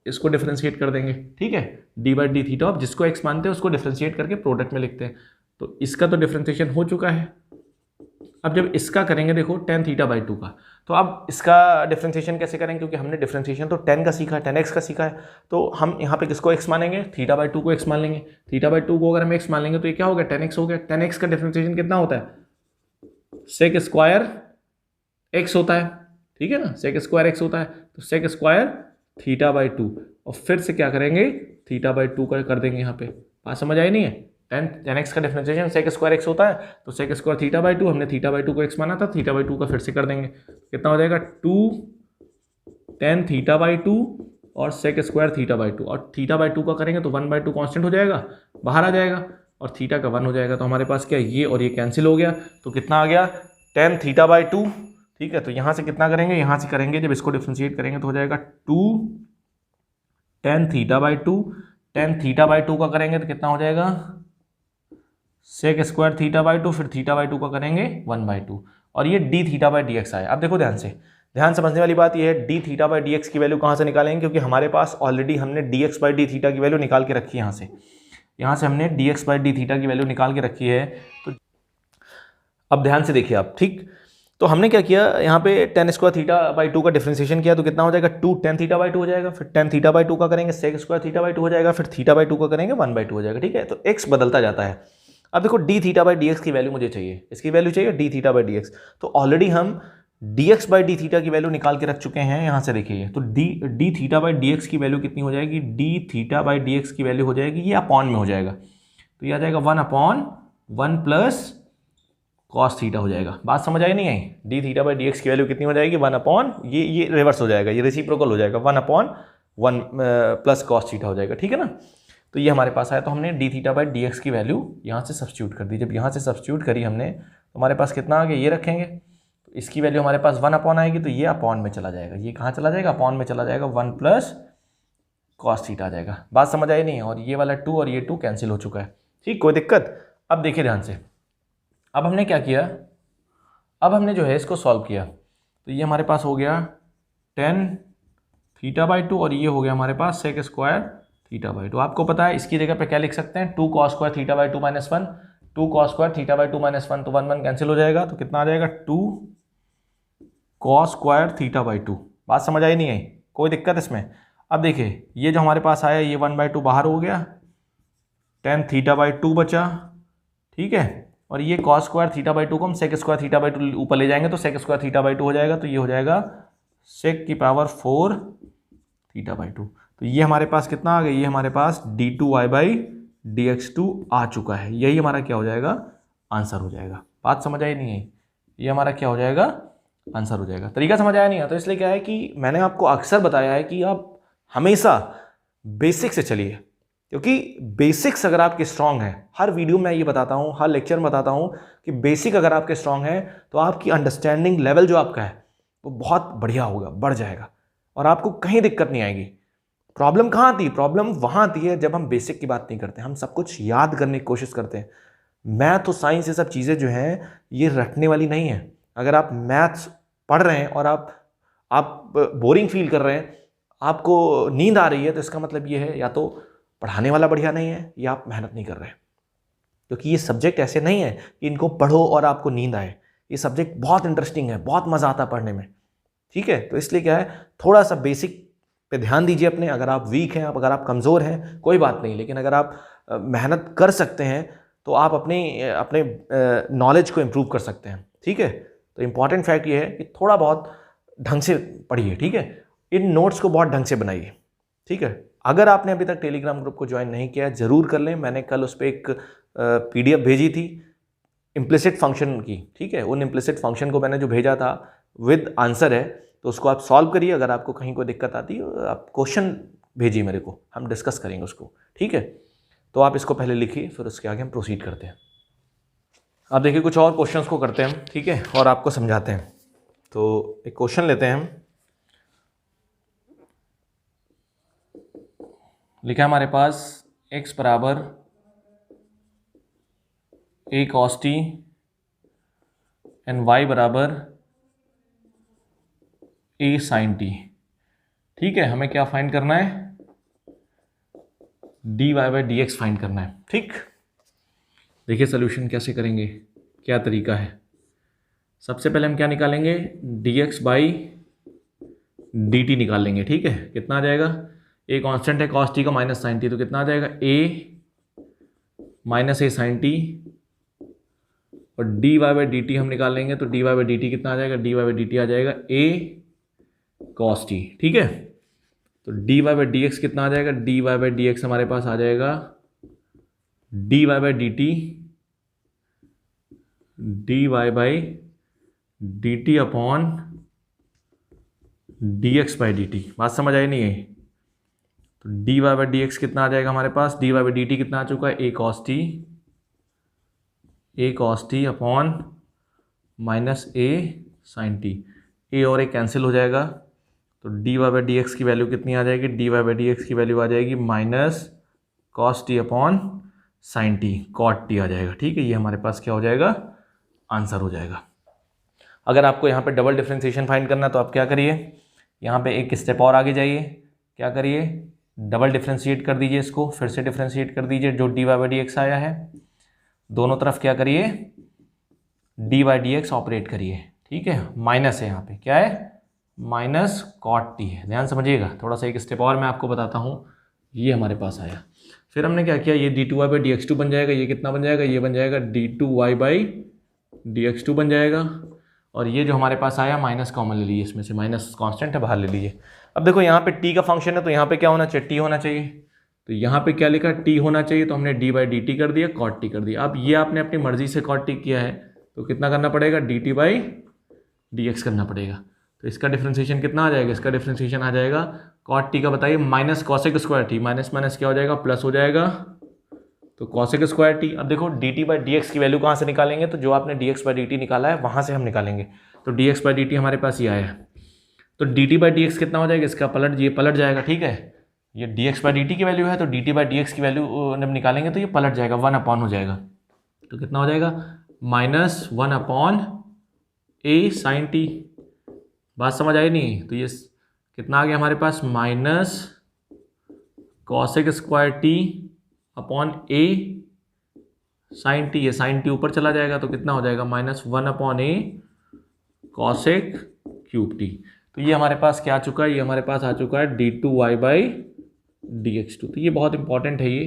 इसको डिफरेंशिएट कर देंगे। ठीक है, डी बाई डी थीटा, अब जिसको x मानते हैं उसको डिफरेंशिएट करके प्रोडक्ट में लिखते हैं। तो इसका तो डिफरेंशिएशन हो चुका है। अब जब इसका करेंगे, देखो tan थीटा बाई 2 का, तो अब इसका डिफरेंशिएशन कैसे करेंगे, क्योंकि हमने डिफरेंशिएशन तो tan का सीखा है, tan x का सीखा है। तो हम यहाँ पे किसको x मानेंगे, थीटा बाई 2 को x मान लेंगे। थीटा बाई 2 को अगर हम x मान लेंगे तो ये क्या हो गया, tan x हो गया। tan x का डिफरेंशिएशन कितना होता है, सेक स्क्वायर x होता है। ठीक है ना, सेक स्क्वायर x होता है। तो सेक स्क्वायर थीटा बाई 2, और फिर से क्या करेंगे, थीटा बाई 2 कर देंगे यहाँ पे। बात समझ आई नहीं है? tan x का डिफरेंशिएशन सेक स्क्वायर x होता है, तो सेक स्क्वायर थीटा बाई 2, हमने थीटा बाई 2 को x माना था, थीटा बाई 2 का फिर से कर देंगे। कितना हो जाएगा, 2 tan थीटा बाई 2 और सेक स्क्वायर थीटा बाई 2, और थीटा बाई 2 का करेंगे तो 1/2 कॉन्स्टेंट हो जाएगा, बाहर आ जाएगा, और थीटा का 1 हो जाएगा। तो हमारे पास क्या, ये और ये कैंसिल हो गया। तो कितना आ गया, tan थीटा बाई 2। ठीक है, तो यहाँ से कितना करेंगे, यहाँ से करेंगे, जब इसको डिफरेंशिएट करेंगे तो हो जाएगा 2 tan theta by 2। tan theta by 2 का करेंगे तो कितना हो जाएगा, सेक स्क्वायर थीटा बाई 2, फिर थीटा बाई 2 का करेंगे 1/2, और ये D theta by D x आया। अब देखो ध्यान से, ध्यान समझने वाली बात ये है, D theta by D X की वैल्यू कहाँ से निकालेंगे, क्योंकि हमारे पास ऑलरेडी हमने D x by D theta की वैल्यू निकाल के रखी है। यहाँ से हमने D x by D theta की वैल्यू निकाल के रखी है। तो अब ध्यान से देखिए आप, ठीक, तो हमने क्या किया, यहाँ पे tan स्क्वायर थीटा बाई 2 का डिफरेंशिएशन किया तो कितना हो जाएगा, 2 tan थीटा बाई 2 हो जाएगा। फिर tan थीटा बाई 2 का करेंगे सेक स्क्वायर थीटा बाई 2 हो जाएगा। फिर थीटा बाई 2 का करेंगे 1/2 हो जाएगा। ठीक है, तो x बदलता जाता है। अब देखो D theta by D X की वैल्यू मुझे चाहिए, इसकी वैल्यू चाहिए D theta by D x. तो ऑलरेडी हम D x by D theta की वैल्यू निकाल के रख चुके हैं। यहाँ से देखिए, तो D theta by D X की वैल्यू कितनी हो जाएगी, D theta by D X की वैल्यू हो जाएगी, ये अपॉन में हो जाएगा, तो ये आ जाएगा 1/1 प्लस कॉस थीटा हो जाएगा। बात समझ आई नहीं आई? D theta by D X की वैल्यू कितनी हो जाएगी, 1/, ये रिवर्स हो जाएगा, ये रेसिप्रोकल हो जाएगा, 1/1 प्लस कॉस थीटा हो जाएगा। ठीक है ना, तो ये हमारे पास आया। तो हमने D theta by D X की वैल्यू यहाँ से सब्स्टिट्यूट कर दी। जब यहाँ से सब्स्टिट्यूट करी हमने, तो हमारे पास कितना आ गया, ये रखेंगे, तो इसकी वैल्यू हमारे पास 1/, आएगी, तो ये अपॉन में चला जाएगा। ये कहाँ चला जाएगा, अपॉन में चला जाएगा, 1 प्लस कॉस थीटा आ जाएगा। बात समझ आई नहीं है? और ये वाला 2 और ये 2 कैंसिल हो चुका है। ठीक, कोई दिक्कत? अब देखिए ध्यान से, अब हमने क्या किया, अब हमने जो है इसको सॉल्व किया। तो ये हमारे पास हो गया tan थीटा बाई 2, और ये हो गया हमारे पास सेक स्क्वायर थीटा बाई 2। आपको पता है इसकी जगह पे क्या लिख सकते हैं, 2 cos square theta by 2 minus 1, 2 cos square theta by 2 minus 1, तो 1 कैंसिल हो जाएगा। तो कितना आ जाएगा, 2 कॉस स्क्वायर थीटा बाई 2। बात समझ आई नहीं आई? कोई दिक्कत इसमें? अब देखिए, ये जो हमारे पास आया, ये 1/2 बाहर हो गया, tan थीटा बाई 2 बचा। ठीक है, और ये कॉस स्क्वायर थीटा बाई 2 को हम सेक स्क्वायर थीटा बाई 2 ऊपर ले जाएंगे, तो सेक स्क्वायर थीटा बाई 2 हो जाएगा। तो ये हो जाएगा सेक की पावर 4 थीटा बाई 2। तो ये हमारे पास कितना आ गया, ये हमारे पास d2y बाई dx2 आ चुका है। यही हमारा क्या हो जाएगा, आंसर हो जाएगा। बात समझ आई नहीं है? ये हमारा क्या हो जाएगा, आंसर हो जाएगा। तरीका समझ आया नहीं है? तो इसलिए क्या है कि मैंने आपको अक्सर बताया है कि आप हमेशा बेसिक से चलिए, क्योंकि बेसिक्स अगर आपके स्ट्रांग हैं, हर वीडियो में ये बताता हूँ, हर लेक्चर में बताता हूँ कि बेसिक अगर आपके स्ट्रांग है तो आपकी अंडरस्टैंडिंग लेवल जो आपका है वो बहुत बढ़िया होगा, बढ़ जाएगा, और आपको कहीं दिक्कत नहीं आएगी। प्रॉब्लम कहाँ आती है? प्रॉब्लम वहाँ आती है जब हम बेसिक की बात नहीं करते, हम सब कुछ याद करने की कोशिश करते हैं। मैथ और साइंस ये सब चीज़ें जो हैं ये रटने वाली नहीं है। अगर आप मैथ्स पढ़ रहे हैं और आप बोरिंग फील कर रहे हैं, आपको नींद आ रही है, तो इसका मतलब ये है या तो पढ़ाने वाला बढ़िया नहीं है या आप मेहनत नहीं कर रहे हैं। क्योंकि ये सब्जेक्ट ऐसे नहीं है कि इनको पढ़ो और आपको नींद आए। ये सब्जेक्ट बहुत इंटरेस्टिंग है, बहुत मज़ा आता है पढ़ने में। ठीक है, तो इसलिए क्या है, थोड़ा सा बेसिक पे ध्यान दीजिए अपने। अगर आप वीक हैं, अगर आप कमज़ोर हैं, कोई बात नहीं, लेकिन अगर आप मेहनत कर सकते हैं तो आप अपने नॉलेज को इम्प्रूव कर सकते हैं। ठीक है, तो इम्पॉर्टेंट फैक्ट ये है कि थोड़ा बहुत ढंग से पढ़िए। ठीक है, इन नोट्स को बहुत ढंग से बनाइए। ठीक है, अगर आपने अभी तक टेलीग्राम ग्रुप को ज्वाइन नहीं किया, ज़रूर कर लें। मैंने कल उस पर एक PDF भेजी थी इम्प्लिसिट फंक्शन की। ठीक है, उन इम्प्लिसिट फंक्शन को मैंने जो भेजा था विद आंसर है, तो उसको आप सॉल्व करिए। अगर आपको कहीं कोई दिक्कत आती है, आप क्वेश्चन भेजिए मेरे को, हम डिस्कस करेंगे उसको। ठीक है, तो आप इसको पहले लिखिए, फिर उसके आगे हम प्रोसीड करते हैं। अब देखिए कुछ और क्वेश्चंस को करते हैं हम। ठीक है, और आपको समझाते हैं। तो एक क्वेश्चन लेते हैं हम। लिखा है हमारे पास x बराबर a cos t and y बराबर a sin t। ठीक है, हमें क्या फाइंड करना है? dy/dx फाइंड करना है। ठीक, देखिए सोल्यूशन कैसे करेंगे, क्या तरीका है। सबसे पहले हम क्या निकालेंगे? dx/dt निकाल लेंगे। ठीक है, कितना आ जाएगा? a कांस्टेंट है cos t का माइनस sin t, तो कितना आ जाएगा? a minus a sin t। और dy/dt हम निकाल लेंगे, तो dy/dt कितना आ जाएगा? dy/dt आ जाएगा a cos t। ठीक है, तो dy/dx कितना आ जाएगा? dy/dx हमारे पास आ जाएगा dy/dt अपॉन dx/dt। बात समझ आई नहीं है? तो dy/dx कितना आ जाएगा हमारे पास? dy/dt कितना आ चुका है? a cos t upon minus a sin t। a और a कैंसिल हो जाएगा, तो dy/dx की वैल्यू कितनी आ जाएगी? dy/dx की वैल्यू आ जाएगी minus cos t upon sin t, cot t आ जाएगा। ठीक है, ये हमारे पास क्या हो जाएगा? आंसर हो जाएगा। अगर आपको यहाँ पे डबल डिफ्रेंशिएशन फाइंड करना है तो आप क्या करिए, यहाँ पे एक स्टेप और आगे जाइए। क्या करिए? डबल डिफ्रेंशिएट कर दीजिए इसको, फिर से डिफ्रेंशिएट कर दीजिए जो dy/dx आया है। दोनों तरफ क्या करिए? dy/dx ऑपरेट करिए। ठीक है, माइनस है, यहाँ पे क्या है? माइनस कॉट टी है। ध्यान समझिएगा, थोड़ा सा एक स्टेप और मैं आपको बताता हूँ। ये हमारे पास आया, फिर हमने क्या किया? ये d2y/dx2 बन जाएगा। ये कितना बन जाएगा? ये बन जाएगा d2y/dx2 बन जाएगा। और ये जो हमारे पास आया माइनस कॉमन ले लीजिए, इसमें से माइनस कांस्टेंट है, बाहर ले लीजिए। अब देखो यहाँ पे t का फंक्शन है, तो यहाँ पे क्या होना चाहिए? t होना चाहिए। तो यहाँ पे क्या लिखा? t होना चाहिए, तो हमने d/dt कर दिया, cot t कर दिया। अब ये आपने अपनी मर्जी से cot t किया है, तो कितना करना पड़ेगा? dt/dx करना पड़ेगा। तो इसका डिफ्रेंशिएशन कितना आ जाएगा? इसका डिफ्रेंशिएशन आ जाएगा cot t का बताइए minus cosec square t, minus minus क्या हो जाएगा? प्लस हो जाएगा, तो कॉसेक स्क्वायर t। अब देखो dt/dx की वैल्यू कहाँ से निकालेंगे? तो जो आपने dx/dt निकाला है वहाँ से हम निकालेंगे। तो dx/dt हमारे पास ये आया है, तो dt/dx कितना हो जाएगा? इसका ये पलट जाएगा। ठीक है, ये dx/dt की वैल्यू है, तो dt/dx की वैल्यू जब निकालेंगे तो ये पलट जाएगा, 1 अपॉन हो जाएगा। तो कितना हो जाएगा? Minus 1 upon a sin t। बात समझ आई नहीं? तो ये कितना आ गया हमारे पास? Minus cosec square t upon a sin t। ये sin t ऊपर चला जाएगा, तो कितना हो जाएगा? Minus 1 upon a cosec cube t। तो ये हमारे पास क्या आ चुका है? ये हमारे पास आ चुका है d2y/dx2। तो ये बहुत इंपॉर्टेंट है ये।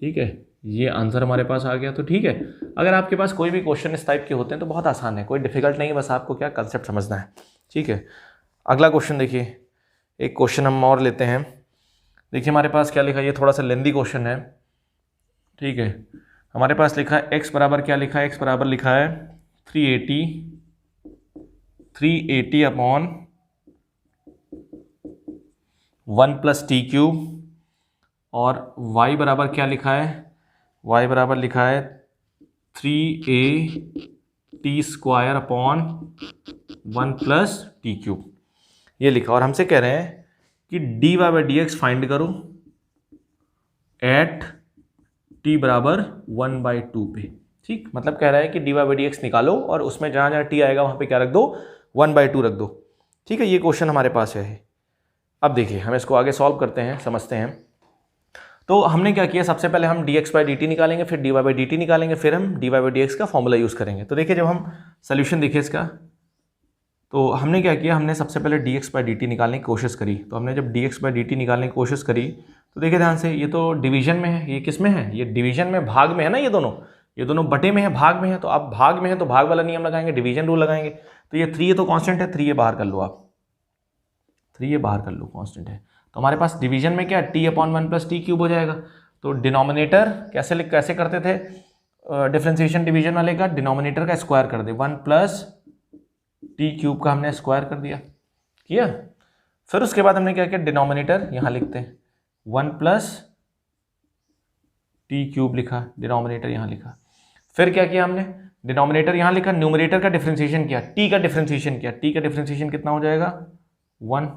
ठीक है, ये आंसर हमारे पास आ गया। तो ठीक है, अगर आपके पास कोई भी क्वेश्चन इस टाइप के होते हैं तो बहुत आसान है, कोई डिफिकल्ट नहीं है, बस आपको क्या कंसेप्ट समझना है। ठीक है, अगला क्वेश्चन देखिए, एक क्वेश्चन हम और लेते हैं। देखिए हमारे पास क्या लिखा है, ये थोड़ा सा लेंदी क्वेश्चन है। ठीक है, हमारे पास लिखा है x बराबर क्या लिखा है? x बराबर लिखा है 380 अपॉन 1 + t³ और y बराबर क्या लिखा है? y बराबर लिखा है 3a² अपॉन 1 + t³। ये लिखा, और हमसे कह रहे हैं कि D Y by D x find करो एट टी बराबर 1/2 पे। ठीक, मतलब कह रहा है कि D Y by D x निकालो और उसमें जहां जहां टी आएगा वहां पे क्या रख दो, 1/2 रख दो। ठीक है, ये क्वेश्चन हमारे पास है। अब देखिए हम इसको आगे सॉल्व करते हैं, समझते हैं। तो हमने क्या किया, सबसे पहले हम dx बाई dt निकालेंगे, फिर dy बाई dt निकालेंगे, फिर हम dy बाई dx का फॉर्मूला यूज़ करेंगे। तो देखिए जब हम सोल्यूशन देखिए इसका, तो हमने क्या किया, हमने सबसे पहले dx बाई dt निकालने की कोशिश करी। तो हमने जब dx बाई dt निकालने की कोशिश करी तो देखिए ध्यान से, ये तो डिवीजन में है, ये किस में है, ये डिवीजन में, भाग में है ना, ये दोनों बटे में है, भाग में है। तो अब भाग में है तो भाग वाला नियम लगाएंगे, डिवीजन रूल लगाएंगे। तो ये 3 तो कांस्टेंट है, 3 ये बाहर कर लो आप, 3 ये बाहर कर लो, कांस्टेंट है। तो हमारे पास डिवीजन में क्या, t/1 प्लस टी क्यूब हो जाएगा। तो डिनोमिनेटर कैसे करते थे डिफरेंशिएशन डिवीजन वाले का, डिनोमिनेटर का स्क्वायर कर दे, 1 प्लस टी क्यूब का हमने स्क्वायर कर किया। फिर उसके बाद हमने क्या किया, डिनोमिनेटर यहाँ लिखते हैं, 1 प्लस टी क्यूब लिखा, डिनोमिनेटर यहाँ लिखा। फिर क्या किया हमने, डिनोमिनेटर यहाँ लिखा, न्यूमरेटर का डिफरेंशिएशन किया, टी का डिफरेंशिएशन किया। टी का डिफरेंशिएशन कितना हो जाएगा, 1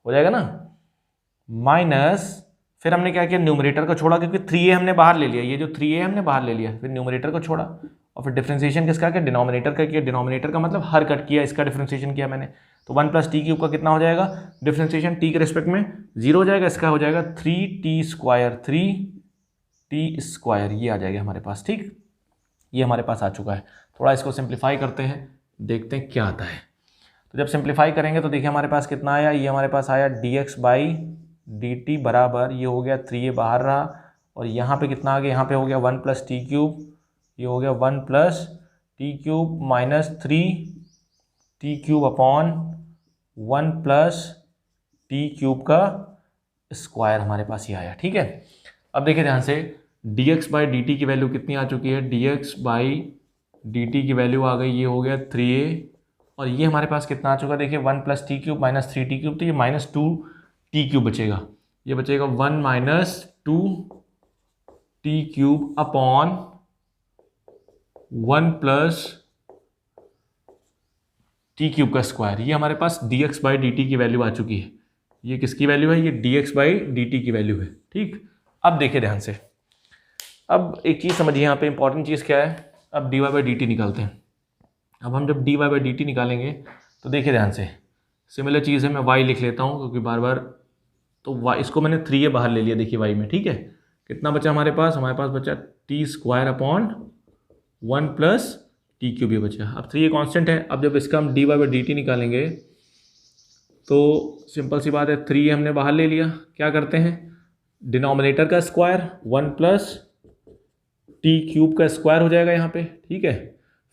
हो जाएगा ना, माइनस फिर हमने क्या किया, न्यूमरेटर को छोड़ा क्योंकि 3a हमने बाहर ले लिया, ये जो 3a हमने बाहर ले लिया, फिर न्यूमरेटर को छोड़ा और फिर डिफरेंशिएशन किसका किया, डिनोमिनेटर का किया। डिनोमिनेटर का मतलब हर कट किया, इसका डिफरेंशिएशन किया मैंने। तो 1 प्लस टी क्यूब का कितना हो जाएगा, डिफरेंशिएशन टी के रिस्पेक्ट में 0 हो जाएगा, इसका हो जाएगा 3t स्क्वायर, 3t स्क्वायर, ये आ जाएगा हमारे पास। ठीक, ये हमारे पास आ चुका है। थोड़ा इसको सिंप्लीफाई करते हैं, देखते हैं क्या आता है। तो जब सिंप्लीफाई करेंगे तो देखिए हमारे पास कितना आया, ये हमारे पास आया dx बाई dt बराबर, ये हो गया 3a बाहर रहा और यहाँ पे कितना आ गया, यहाँ पे हो गया 1 प्लस टी क्यूब, ये हो गया 1 plus T cube minus 3t cube upon 1 plus T cube का स्क्वायर हमारे पास ये आया। ठीक है, अब देखिए ध्यान से, dx बाई dt की वैल्यू कितनी आ चुकी है, dx बाई dt की वैल्यू आ गई, ये हो गया 3a और ये हमारे पास कितना आ चुका है, देखिए 1 plus T cube minus 3t cube, तो ये माइनस 2t क्यूब बचेगा, ये बचेगा 1 minus 2t cube upon 1 plus T cube का स्क्वायर। ये हमारे पास dx बाई dt की वैल्यू आ चुकी है। ये किसकी वैल्यू है, ये dx बाई dt की वैल्यू है। ठीक, अब देखिए ध्यान से, अब एक चीज़ समझिए, यहाँ पे इंपॉर्टेंट चीज़ क्या है, अब dy बाई dt निकालते हैं। अब हम जब dy बाई dt निकालेंगे तो देखिए ध्यान से, सिमिलर चीज़ है, मैं y लिख लेता हूँ क्योंकि बार बार, तो y इसको मैंने 3a बाहर ले लिया, देखिए y में। ठीक है, कितना बचा हमारे पास बचा t square upon 1 plus T cube, ये बचा। अब 3a कांस्टेंट है, अब जब इसका हम dy बाई dt निकालेंगे तो सिंपल सी बात है, 3a हमने बाहर ले लिया, क्या करते हैं, डिनोमिनेटर का स्क्वायर 1 प्लस टी क्यूब का स्क्वायर हो जाएगा यहाँ पे। ठीक है,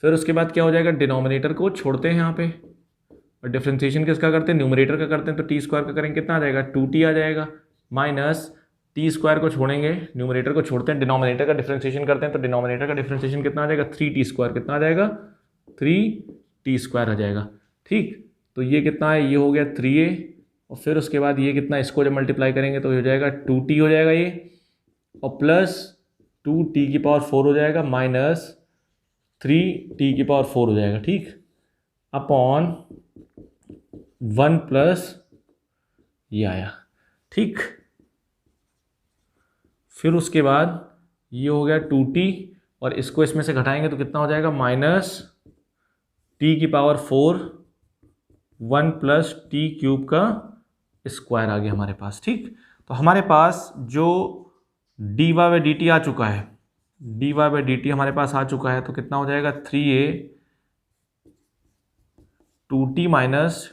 फिर उसके बाद क्या हो जाएगा, डिनोमिनेटर को छोड़ते हैं यहाँ पे और डिफरेंशिएशन किसका करते हैं, न्यूमरेटर का करते हैं। तो टी स्क्वायर का करेंगे, कितना आ जाएगा, 2t आ जाएगा, माइनस टी स्क्वायर को छोड़ेंगे, न्यूमरेटर को छोड़ते हैं, डिनोमिनेटर का डिफरेंशिएशन करते हैं, तो डिनोमिनेटर का डिफरेंशिएशन कितना आ जाएगा, 3t स्क्वायर, कितना आ जाएगा, 3t स्क्वायर आ जाएगा। ठीक, तो ये कितना है, ये हो गया 3a और फिर उसके बाद ये कितना, इसको जब मल्टीप्लाई करेंगे तो हो जाएगा 2t हो जाएगा ये, और प्लस 2t की पावर 4 हो जाएगा, माइनस 3t की पावर 4 हो जाएगा। ठीक, अपॉन 1 प्लस ये आया। ठीक, फिर उसके बाद ये हो गया 2t और इसको इसमें से घटाएंगे तो कितना हो जाएगा, माइनस t की पावर 4 1 प्लस टी क्यूब का स्क्वायर आ गया हमारे पास। ठीक, तो हमारे पास जो dy बाई dt आ चुका है, dy बाई dt हमारे पास आ चुका है, तो कितना हो जाएगा, 3a 2t माइनस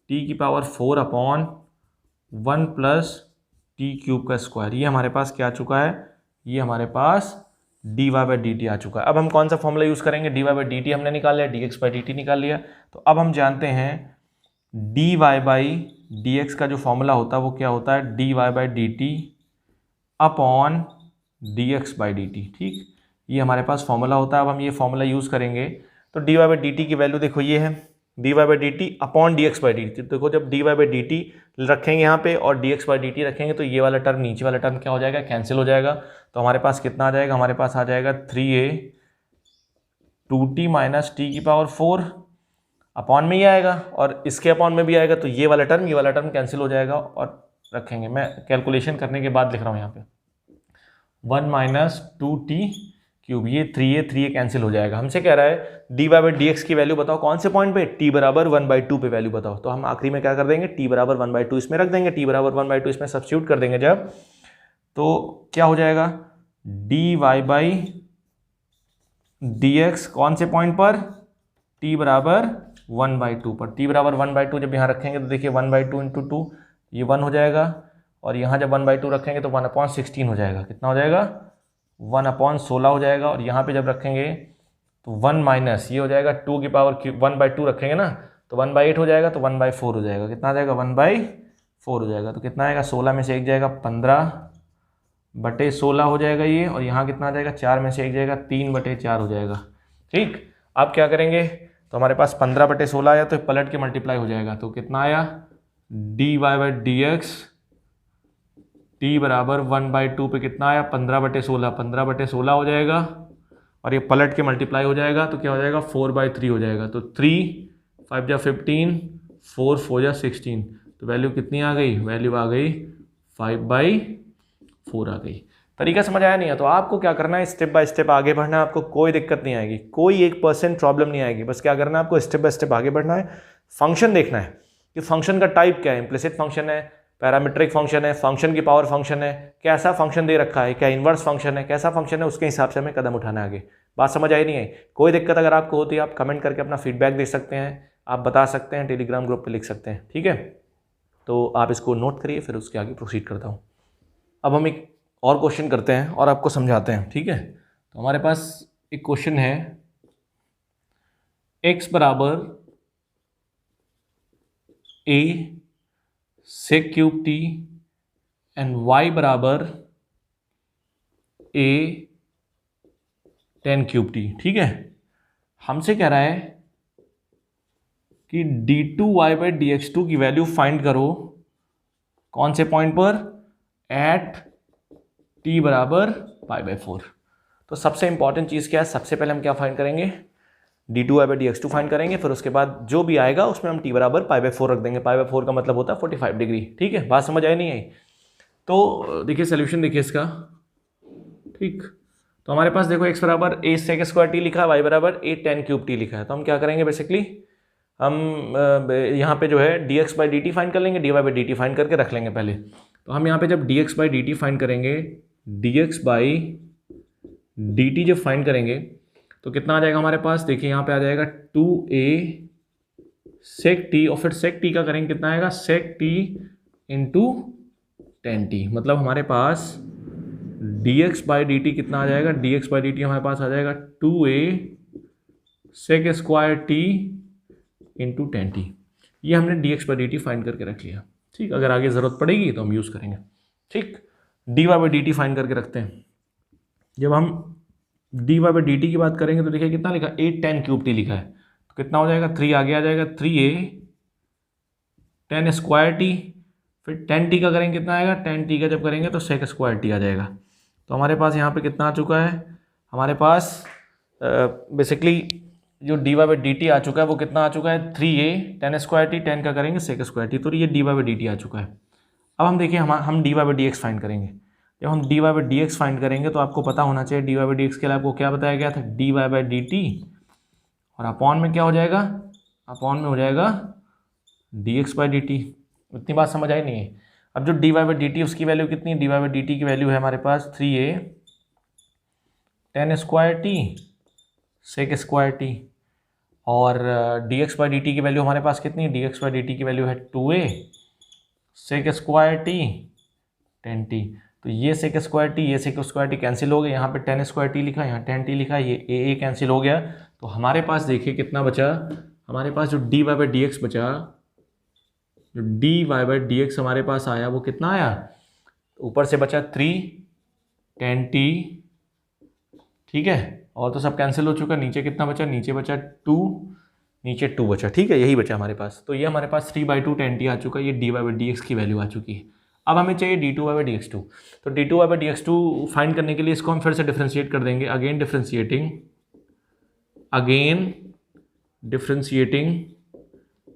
टी की power 4 upon 1 plus T cube का स्क्वायर, ये हमारे पास क्या आ चुका है, ये हमारे पास dy बाई dt आ चुका है। अब हम कौन सा फॉर्मूला यूज़ करेंगे, dy बाई dt हमने निकाल लिया, dx बाई dt निकाल लिया, तो अब हम जानते हैं dy बाई dx का जो फॉर्मूला होता है वो क्या होता है, dy by dt upon dx by dt। ठीक, ये हमारे पास फॉर्मूला होता है। अब हम ये फॉर्मूला यूज़ करेंगे तो dy बाई dt की वैल्यू देखो ये है, dy by dt upon dx by dt। देखो जब dy बाई dt रखेंगे यहाँ पे और dx बाई dt रखेंगे तो ये वाला टर्म, नीचे वाला टर्म क्या हो जाएगा, कैंसिल हो जाएगा। तो हमारे पास कितना आ जाएगा, हमारे पास आ जाएगा 3a 2t माइनस टी की पावर 4 अपॉन में ही आएगा और इसके अपॉन में भी आएगा, तो ये वाला टर्म कैंसिल हो जाएगा और रखेंगे। मैं कैलकुलेशन करने के बाद लिख रहा हूँ यहाँ पे 1 माइनस 2t क्यूब, ये 3a कैंसिल हो जाएगा। हमसे कह रहा है dy बाई डी एक्स की वैल्यू बताओ कौन से पॉइंट पे, t बराबर 1/2 पे वैल्यू बताओ। तो हम आखिरी में क्या कर देंगे, t बराबर 1/2 इसमें रख देंगे, t बराबर 1/2 इसमें सब्स्टिट्यूट कर देंगे जब, तो क्या हो जाएगा dy बाई डी एक्स कौन से पॉइंट पर, t बराबर 1/2 पर। t बराबर 1/2 जब यहाँ रखेंगे तो देखिए 1/2 इंटू 2 ये 1 हो जाएगा, और यहाँ जब 1/2 रखेंगे तो 1/16 हो जाएगा। कितना हो जाएगा 1/16 हो जाएगा। और यहाँ पे जब रखेंगे तो 1 माइनस ये हो जाएगा 2 की पावर 1/2 रखेंगे ना, तो 1/8 हो जाएगा, तो 1/4 हो जाएगा। कितना आ जाएगा 1/4 हो जाएगा। तो कितना आएगा 16 में से 1 जाएगा 15/16 हो जाएगा ये, और यहाँ कितना आ जाएगा 4 में से 1 जाएगा 3/4 हो जाएगा। ठीक, अब क्या करेंगे, तो हमारे पास 15/16 आया, तो पलट के मल्टीप्लाई हो जाएगा। तो कितना आया dy by D x t बराबर 1/2 पे कितना आया 15/16 हो जाएगा, और ये पलट के मल्टीप्लाई हो जाएगा, तो क्या हो जाएगा 4/3 हो जाएगा। तो 3 5 जा 15, 4 4 जा 16, तो वैल्यू कितनी आ गई, वैल्यू आ गई 5/4 आ गई। तरीका समझ आया नहीं है, तो आपको क्या करना है, स्टेप बाय स्टेप आगे बढ़ना है, आपको कोई दिक्कत नहीं आएगी, कोई 1% प्रॉब्लम नहीं आएगी। बस क्या करना है, आपको स्टेप बाय स्टेप आगे बढ़ना है। फंक्शन देखना है कि फंक्शन का टाइप क्या है, इम्प्लिसिट फंक्शन है, पैरामीट्रिक फंक्शन है, फंक्शन की पावर फंक्शन है, कैसा फंक्शन दे रखा है, क्या इन्वर्स फंक्शन है, कैसा फंक्शन है, उसके हिसाब से हमें कदम उठाना है आगे। बात समझ आई नहीं आई? कोई दिक्कत अगर आपको होती है आप कमेंट करके अपना फीडबैक दे सकते हैं, आप बता सकते हैं, टेलीग्राम ग्रुप पे लिख सकते हैं, ठीक है। तो आप इसको नोट करिए, फिर उसके आगे प्रोसीड करता हूँ। अब हम एक और क्वेश्चन करते हैं और आपको समझाते हैं, ठीक है। तो हमारे पास एक क्वेश्चन है, x बराबर a sec cube t and y बराबर a tan क्यूब t, ठीक है। हमसे कह रहा है कि d2y बाई dx2 की वैल्यू फाइंड करो कौन से पॉइंट पर, एट t बराबर π/4। तो सबसे इंपॉर्टेंट चीज़ क्या है, सबसे पहले हम क्या फाइंड करेंगे, d2y बाई dx2 फाइंड करेंगे, फिर उसके बाद जो भी आएगा उसमें हम t बराबर π/4 रख देंगे। π/4 का मतलब होता है 45 डिग्री, ठीक है। बात समझ आई नहीं आई? तो देखिए सोल्यूशन देखिए इसका, ठीक। तो हमारे पास देखो x बराबर a sec स्क्वायर t लिखा है, y बराबर a tan क्यूब t लिखा है। तो हम क्या करेंगे, बेसिकली हम यहाँ पे जो है dx बाई dt फाइंड कर लेंगे, dy बाई dt फाइंड करके रख लेंगे पहले। तो हम यहाँ पे जब dx बाई dt फाइंड करेंगे, dx बाई dt जब फाइंड करेंगे तो कितना आ जाएगा हमारे पास, देखिए यहाँ पे आ जाएगा 2a sec t, और फिर sec t का करेंगे कितना आएगा, sec t into tan t, मतलब हमारे पास dx बाई dt कितना आ जाएगा, dx बाई dt हमारे पास आ जाएगा 2a sec square t into tan t। ये हमने dx बाई dt फाइंड करके रख लिया, ठीक। अगर आगे ज़रूरत पड़ेगी तो हम यूज़ करेंगे, ठीक। dy बाई dt फाइंड करके रखते हैं। जब हम dy बाई dt की बात करेंगे तो देखिए कितना लिखा, a tan क्यूब t लिखा है, तो कितना हो जाएगा, 3 आगे आ जाएगा, 3a tan स्क्वायर t, फिर tan t का करेंगे कितना आएगा, tan t का जब करेंगे तो sec स्क्वायर t आ जाएगा। तो हमारे पास यहाँ पे कितना आ चुका है, हमारे पास बेसिकली जो dy बाई dt आ चुका है वो कितना आ चुका है, 3a tan square t, tan का करेंगे sec स्क्वायर t, तो ये dy बाई dt आ चुका है। अब हम देखिए हम dy बाई dx फाइंड करेंगे। जब हम dy बाई dx फाइंड करेंगे तो आपको पता होना चाहिए dy बाई dx के लिए आपको क्या बताया गया था, dy बाई dt, और अपॉन में क्या हो जाएगा, अपॉन में हो जाएगा dx बाई dt। इतनी बात समझ आई नहीं है? अब जो dy बाई dt उसकी वैल्यू कितनी है, dy बाई dt की वैल्यू है हमारे पास 3a tan square t sec square t, और dx बाई dt की वैल्यू हमारे पास कितनी है, dx बाई dt की वैल्यू है 2a sec square t tan t। तो ये sec स्क्वायर t, ये sec स्क्वायर t कैंसिल हो गए, यहाँ पे tan स्क्वायर t लिखा है, यहाँ tan t लिखा है, ये a कैंसिल हो गया। तो हमारे पास देखिए कितना बचा, हमारे पास जो dy बाई dx बचा, जो dy बाई dx हमारे पास आया वो कितना आया, ऊपर से बचा 3 tan t, ठीक है, और तो सब कैंसिल हो चुका। नीचे कितना बचा, नीचे बचा 2, नीचे 2 बचा, ठीक है, यही बचा हमारे पास। तो ये हमारे पास 3/2 tan t आ चुका है, ये dy बाई dx की वैल्यू आ चुकी है। अब हमें चाहिए d2y बाई dx2। तो d2y बाई dx2 फाइंड करने के लिए इसको हम फिर से डिफ्रेंशिएट कर देंगे, again differentiating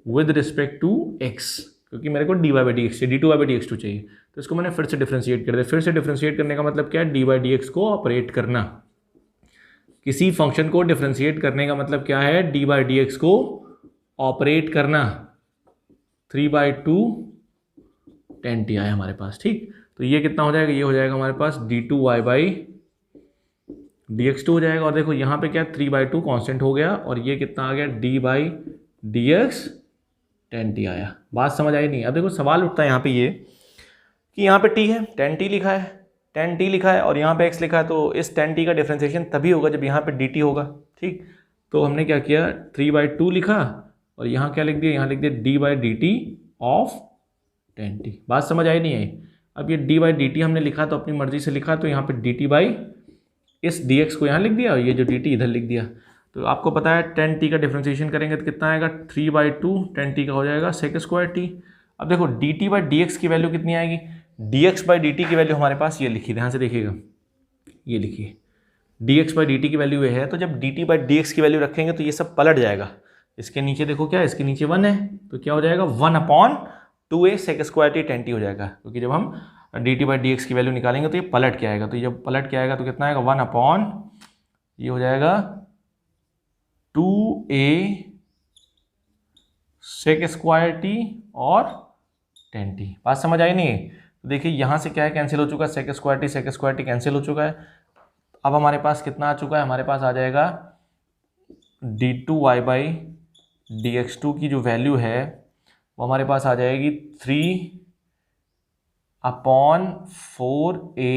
with respect to X, क्योंकि मेरे को D Y by D X चाहिए, D two Y by D x two चाहिए, तो इसको मैंने फिर से डिफ्रेंशिएट कर दिया। फिर से डिफ्रेंशिएट करने का मतलब क्या है, डी बाई डी एक्स को ऑपरेट करना। किसी फंक्शन को डिफ्रेंशिएट करने का मतलब क्या है, डी बाई डी एक्स को ऑपरेट करना। 3/2 tan t आया हमारे पास, ठीक। तो ये कितना हो जाएगा, ये हो जाएगा हमारे पास d2y by D x two हो जाएगा। और देखो यहाँ पे क्या 3/2 कांस्टेंट हो गया, और ये कितना आ गया, d by D x tan t आया। बात समझ आई नहीं? अब देखो सवाल उठता है यहाँ पे ये कि यहाँ पे t है, tan t लिखा है, tan t लिखा है, और यहाँ पे x लिखा है, तो इस tan t का डिफ्रेंसिएशन तभी होगा जब यहाँ पे dt होगा, ठीक। तो हमने क्या किया, 3/2 लिखा, और यहाँ क्या लिख दिया, यहाँ लिख दिया d by D T of tan t। बात समझ आई नहीं आई? अब ये d बाई डी टी हमने लिखा तो अपनी मर्जी से लिखा, तो यहाँ पे dt बाई इस dx को यहाँ लिख दिया, और ये जो dt इधर लिख दिया। तो आपको पता है tan t का डिफ्रेंशिएशन करेंगे तो कितना आएगा, 3/2 tan t का हो जाएगा sec स्क्वायर t। अब देखो dt बाई dx की वैल्यू कितनी आएगी, dx बाई dt की वैल्यू हमारे पास ये लिखी, ध्यान से देखिएगा, ये लिखिए dx बाई dt की वैल्यू ये है। तो जब dt बाई dx की वैल्यू रखेंगे तो ये सब पलट जाएगा। इसके नीचे देखो क्या है, इसके नीचे 1 है, तो क्या हो जाएगा 1/2a sec square t tan t हो जाएगा, क्योंकि जब हम dt बाई dx की वैल्यू निकालेंगे तो ये पलट के आएगा। तो जब पलट के आएगा तो कितना आएगा, 1 ये हो जाएगा 2a sec स्क्वायर t और tan t। बात समझ आई नहीं? तो देखिए यहाँ से क्या है, कैंसिल हो चुका है, sec स्क्वायर t कैंसिल हो चुका है। अब हमारे पास कितना आ चुका है, हमारे पास आ जाएगा d2y बाई dx2 की जो वैल्यू है वो हमारे पास आ जाएगी 3/4a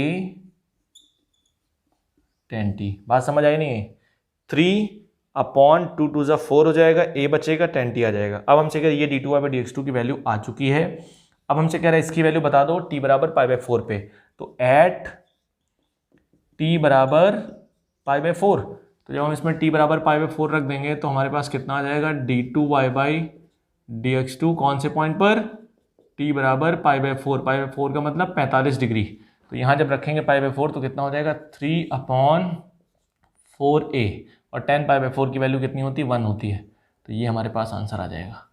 tan t। बात समझ आई नहीं? 3/2 4 हो जाएगा, a बचेगा, tan t आ जाएगा। अब हमसे कह रहे ये d2y बाई dx2 की वैल्यू आ चुकी है। अब हमसे कह रहे हैं इसकी वैल्यू बता दो t बराबर π/4 पे। तो एट t बराबर π/4, तो जब हम इसमें t बराबर π/4 रख देंगे तो हमारे पास कितना आ जाएगा, d2y बाई dx2 कौन से पॉइंट पर, t बराबर π/4, π/4 का मतलब 45 डिग्री। तो यहाँ जब रखेंगे π/4 तो कितना हो जाएगा 3/4a, और tan π/4 की वैल्यू कितनी होती है, 1 होती है। तो ये हमारे पास आंसर आ जाएगा।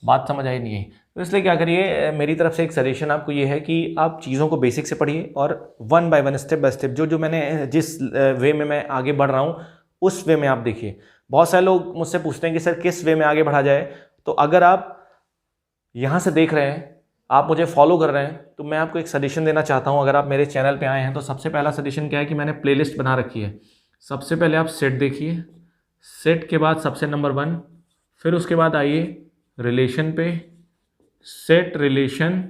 बात समझ आई नहीं आई? तो इसलिए क्या करिए, मेरी तरफ से एक सजेशन आपको ये है कि आप चीज़ों को बेसिक से पढ़िए, और 1 बाय 1 स्टेप बाय स्टेप जो मैंने जिस वे में मैं आगे बढ़ रहा हूँ उस वे में आप देखिए। बहुत सारे लोग मुझसे पूछते हैं कि सर किस वे में आगे बढ़ा जाए। तो अगर आप यहाँ से देख रहे हैं, आप मुझे फॉलो कर रहे हैं, तो मैं आपको एक सजेशन देना चाहता हूँ। अगर आप मेरे चैनल पे आए हैं तो सबसे पहला सजेशन क्या है कि मैंने प्लेलिस्ट बना रखी है। सबसे पहले आप सेट देखिए, सेट के बाद सबसे नंबर 1, फिर उसके बाद आइए रिलेशन पे, सेट रिलेशन,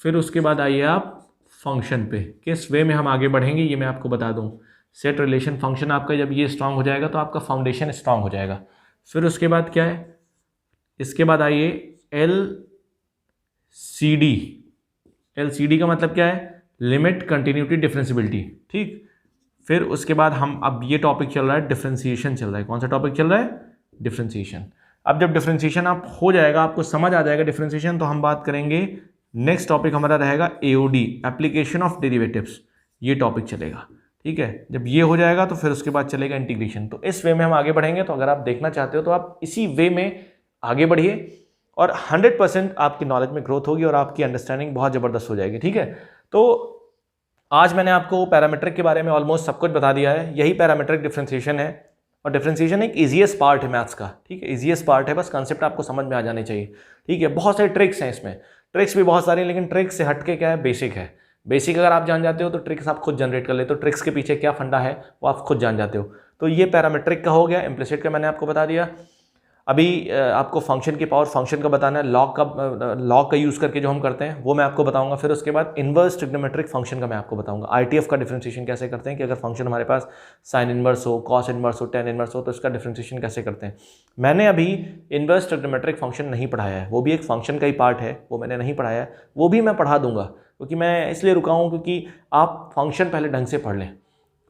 फिर उसके बाद आइए आप फंक्शन पे। किस वे में हम आगे बढ़ेंगे ये मैं आपको बता दूं। सेट रिलेशन फंक्शन आपका जब ये स्ट्रांग हो जाएगा तो आपका फाउंडेशन स्ट्रांग हो जाएगा। फिर उसके बाद क्या है, इसके बाद आइए LCD। LCD का मतलब क्या है, लिमिट कंटिन्यूटी डिफरेंशिएबिलिटी, ठीक। फिर उसके बाद हम अब ये टॉपिक चल रहा है डिफरेंशिएशन चल रहा है। कौन सा टॉपिक चल रहा है, डिफरेंशिएशन। अब जब डिफरेंशिएशन आप हो जाएगा, आपको समझ आ जाएगा डिफरेंशिएशन, तो हम बात करेंगे नेक्स्ट टॉपिक हमारा रहेगा AOD, एप्लीकेशन ऑफ डेरिवेटिव्स। ये टॉपिक चलेगा, ठीक है। जब ये हो जाएगा तो फिर उसके बाद चलेगा इंटीग्रेशन। तो इस वे में हम आगे बढ़ेंगे। तो अगर आप देखना चाहते हो तो आप इसी वे में आगे बढ़िए, और 100% आपकी नॉलेज में ग्रोथ होगी और आपकी अंडरस्टैंडिंग बहुत ज़बरदस्त हो जाएगी, ठीक है। तो आज मैंने आपको पैरामीट्रिक के बारे में ऑलमोस्ट सब कुछ बता दिया है। यही पैरामीट्रिक डिफरेंशिएशन है, और डिफरेंशिएशन एक ईजीएस्ट पार्ट है मैथ्स का, ठीक है। ईजीएस्ट पार्ट है, बस कंसेप्ट आपको समझ में आ जाने चाहिए, ठीक है। बहुत सारे ट्रिक्स हैं इसमें, ट्रिक्स भी बहुत सारी, लेकिन ट्रिक्स से हटके क्या है, बेसिक है। बेसिक अगर आप जान जाते हो तो ट्रिक्स आप खुद जनरेट कर लेते हो। ट्रिक्स के पीछे क्या फंडा है वो आप खुद जान जाते हो। तो ये पैरामीट्रिक का हो गया, इम्प्लिसिट का मैंने आपको बता दिया। अभी आपको फंक्शन की पावर फंक्शन का बताना है, लॉग का यूज़ करके जो हम करते हैं वो मैं आपको बताऊंगा। फिर उसके बाद इन्वर्स ट्रिग्नोमेट्रिक फंक्शन का मैं आपको बताऊंगा। ITF का डिफरेंशिएशन कैसे करते हैं, कि अगर फंक्शन हमारे पास साइन इन्वर्स हो, कॉस इन्वर्स हो, टेन इन्वर्स हो, तो इसका डिफरेंशिएशन कैसे करते हैं। मैंने अभी इन्वर्स ट्रिग्नोमेट्रिक फंक्शन नहीं पढ़ाया है, वो भी एक फंक्शन का ही पार्ट है, वो मैंने नहीं पढ़ाया है। वो भी मैं पढ़ा दूंगा, क्योंकि मैं इसलिए रुका हूँ क्योंकि आप फंक्शन पहले ढंग से पढ़ लें,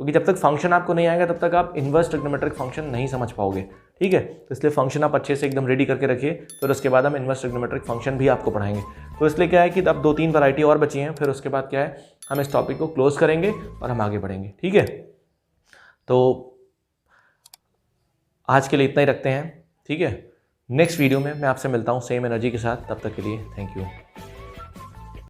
क्योंकि जब तक फंक्शन आपको नहीं आएगा तब तक आप इन्वर्स ट्रिग्नोमेट्रिक फंक्शन नहीं समझ पाओगे, ठीक है। तो इसलिए फंक्शन आप अच्छे से एकदम रेडी करके रखिए, फिर उसके बाद हम इन्वर्स ट्रिग्नोमेट्रिक फंक्शन भी आपको पढ़ाएंगे। तो इसलिए क्या है कि अब 2-3 वैरायटी और बची हैं, फिर उसके बाद क्या है हम इस टॉपिक को क्लोज करेंगे और हम आगे बढ़ेंगे, ठीक है। तो आज के लिए इतना ही रखते हैं, ठीक है। नेक्स्ट वीडियो में मैं आपसे मिलता हूँ सेम एनर्जी के साथ। तब तक के लिए थैंक यू।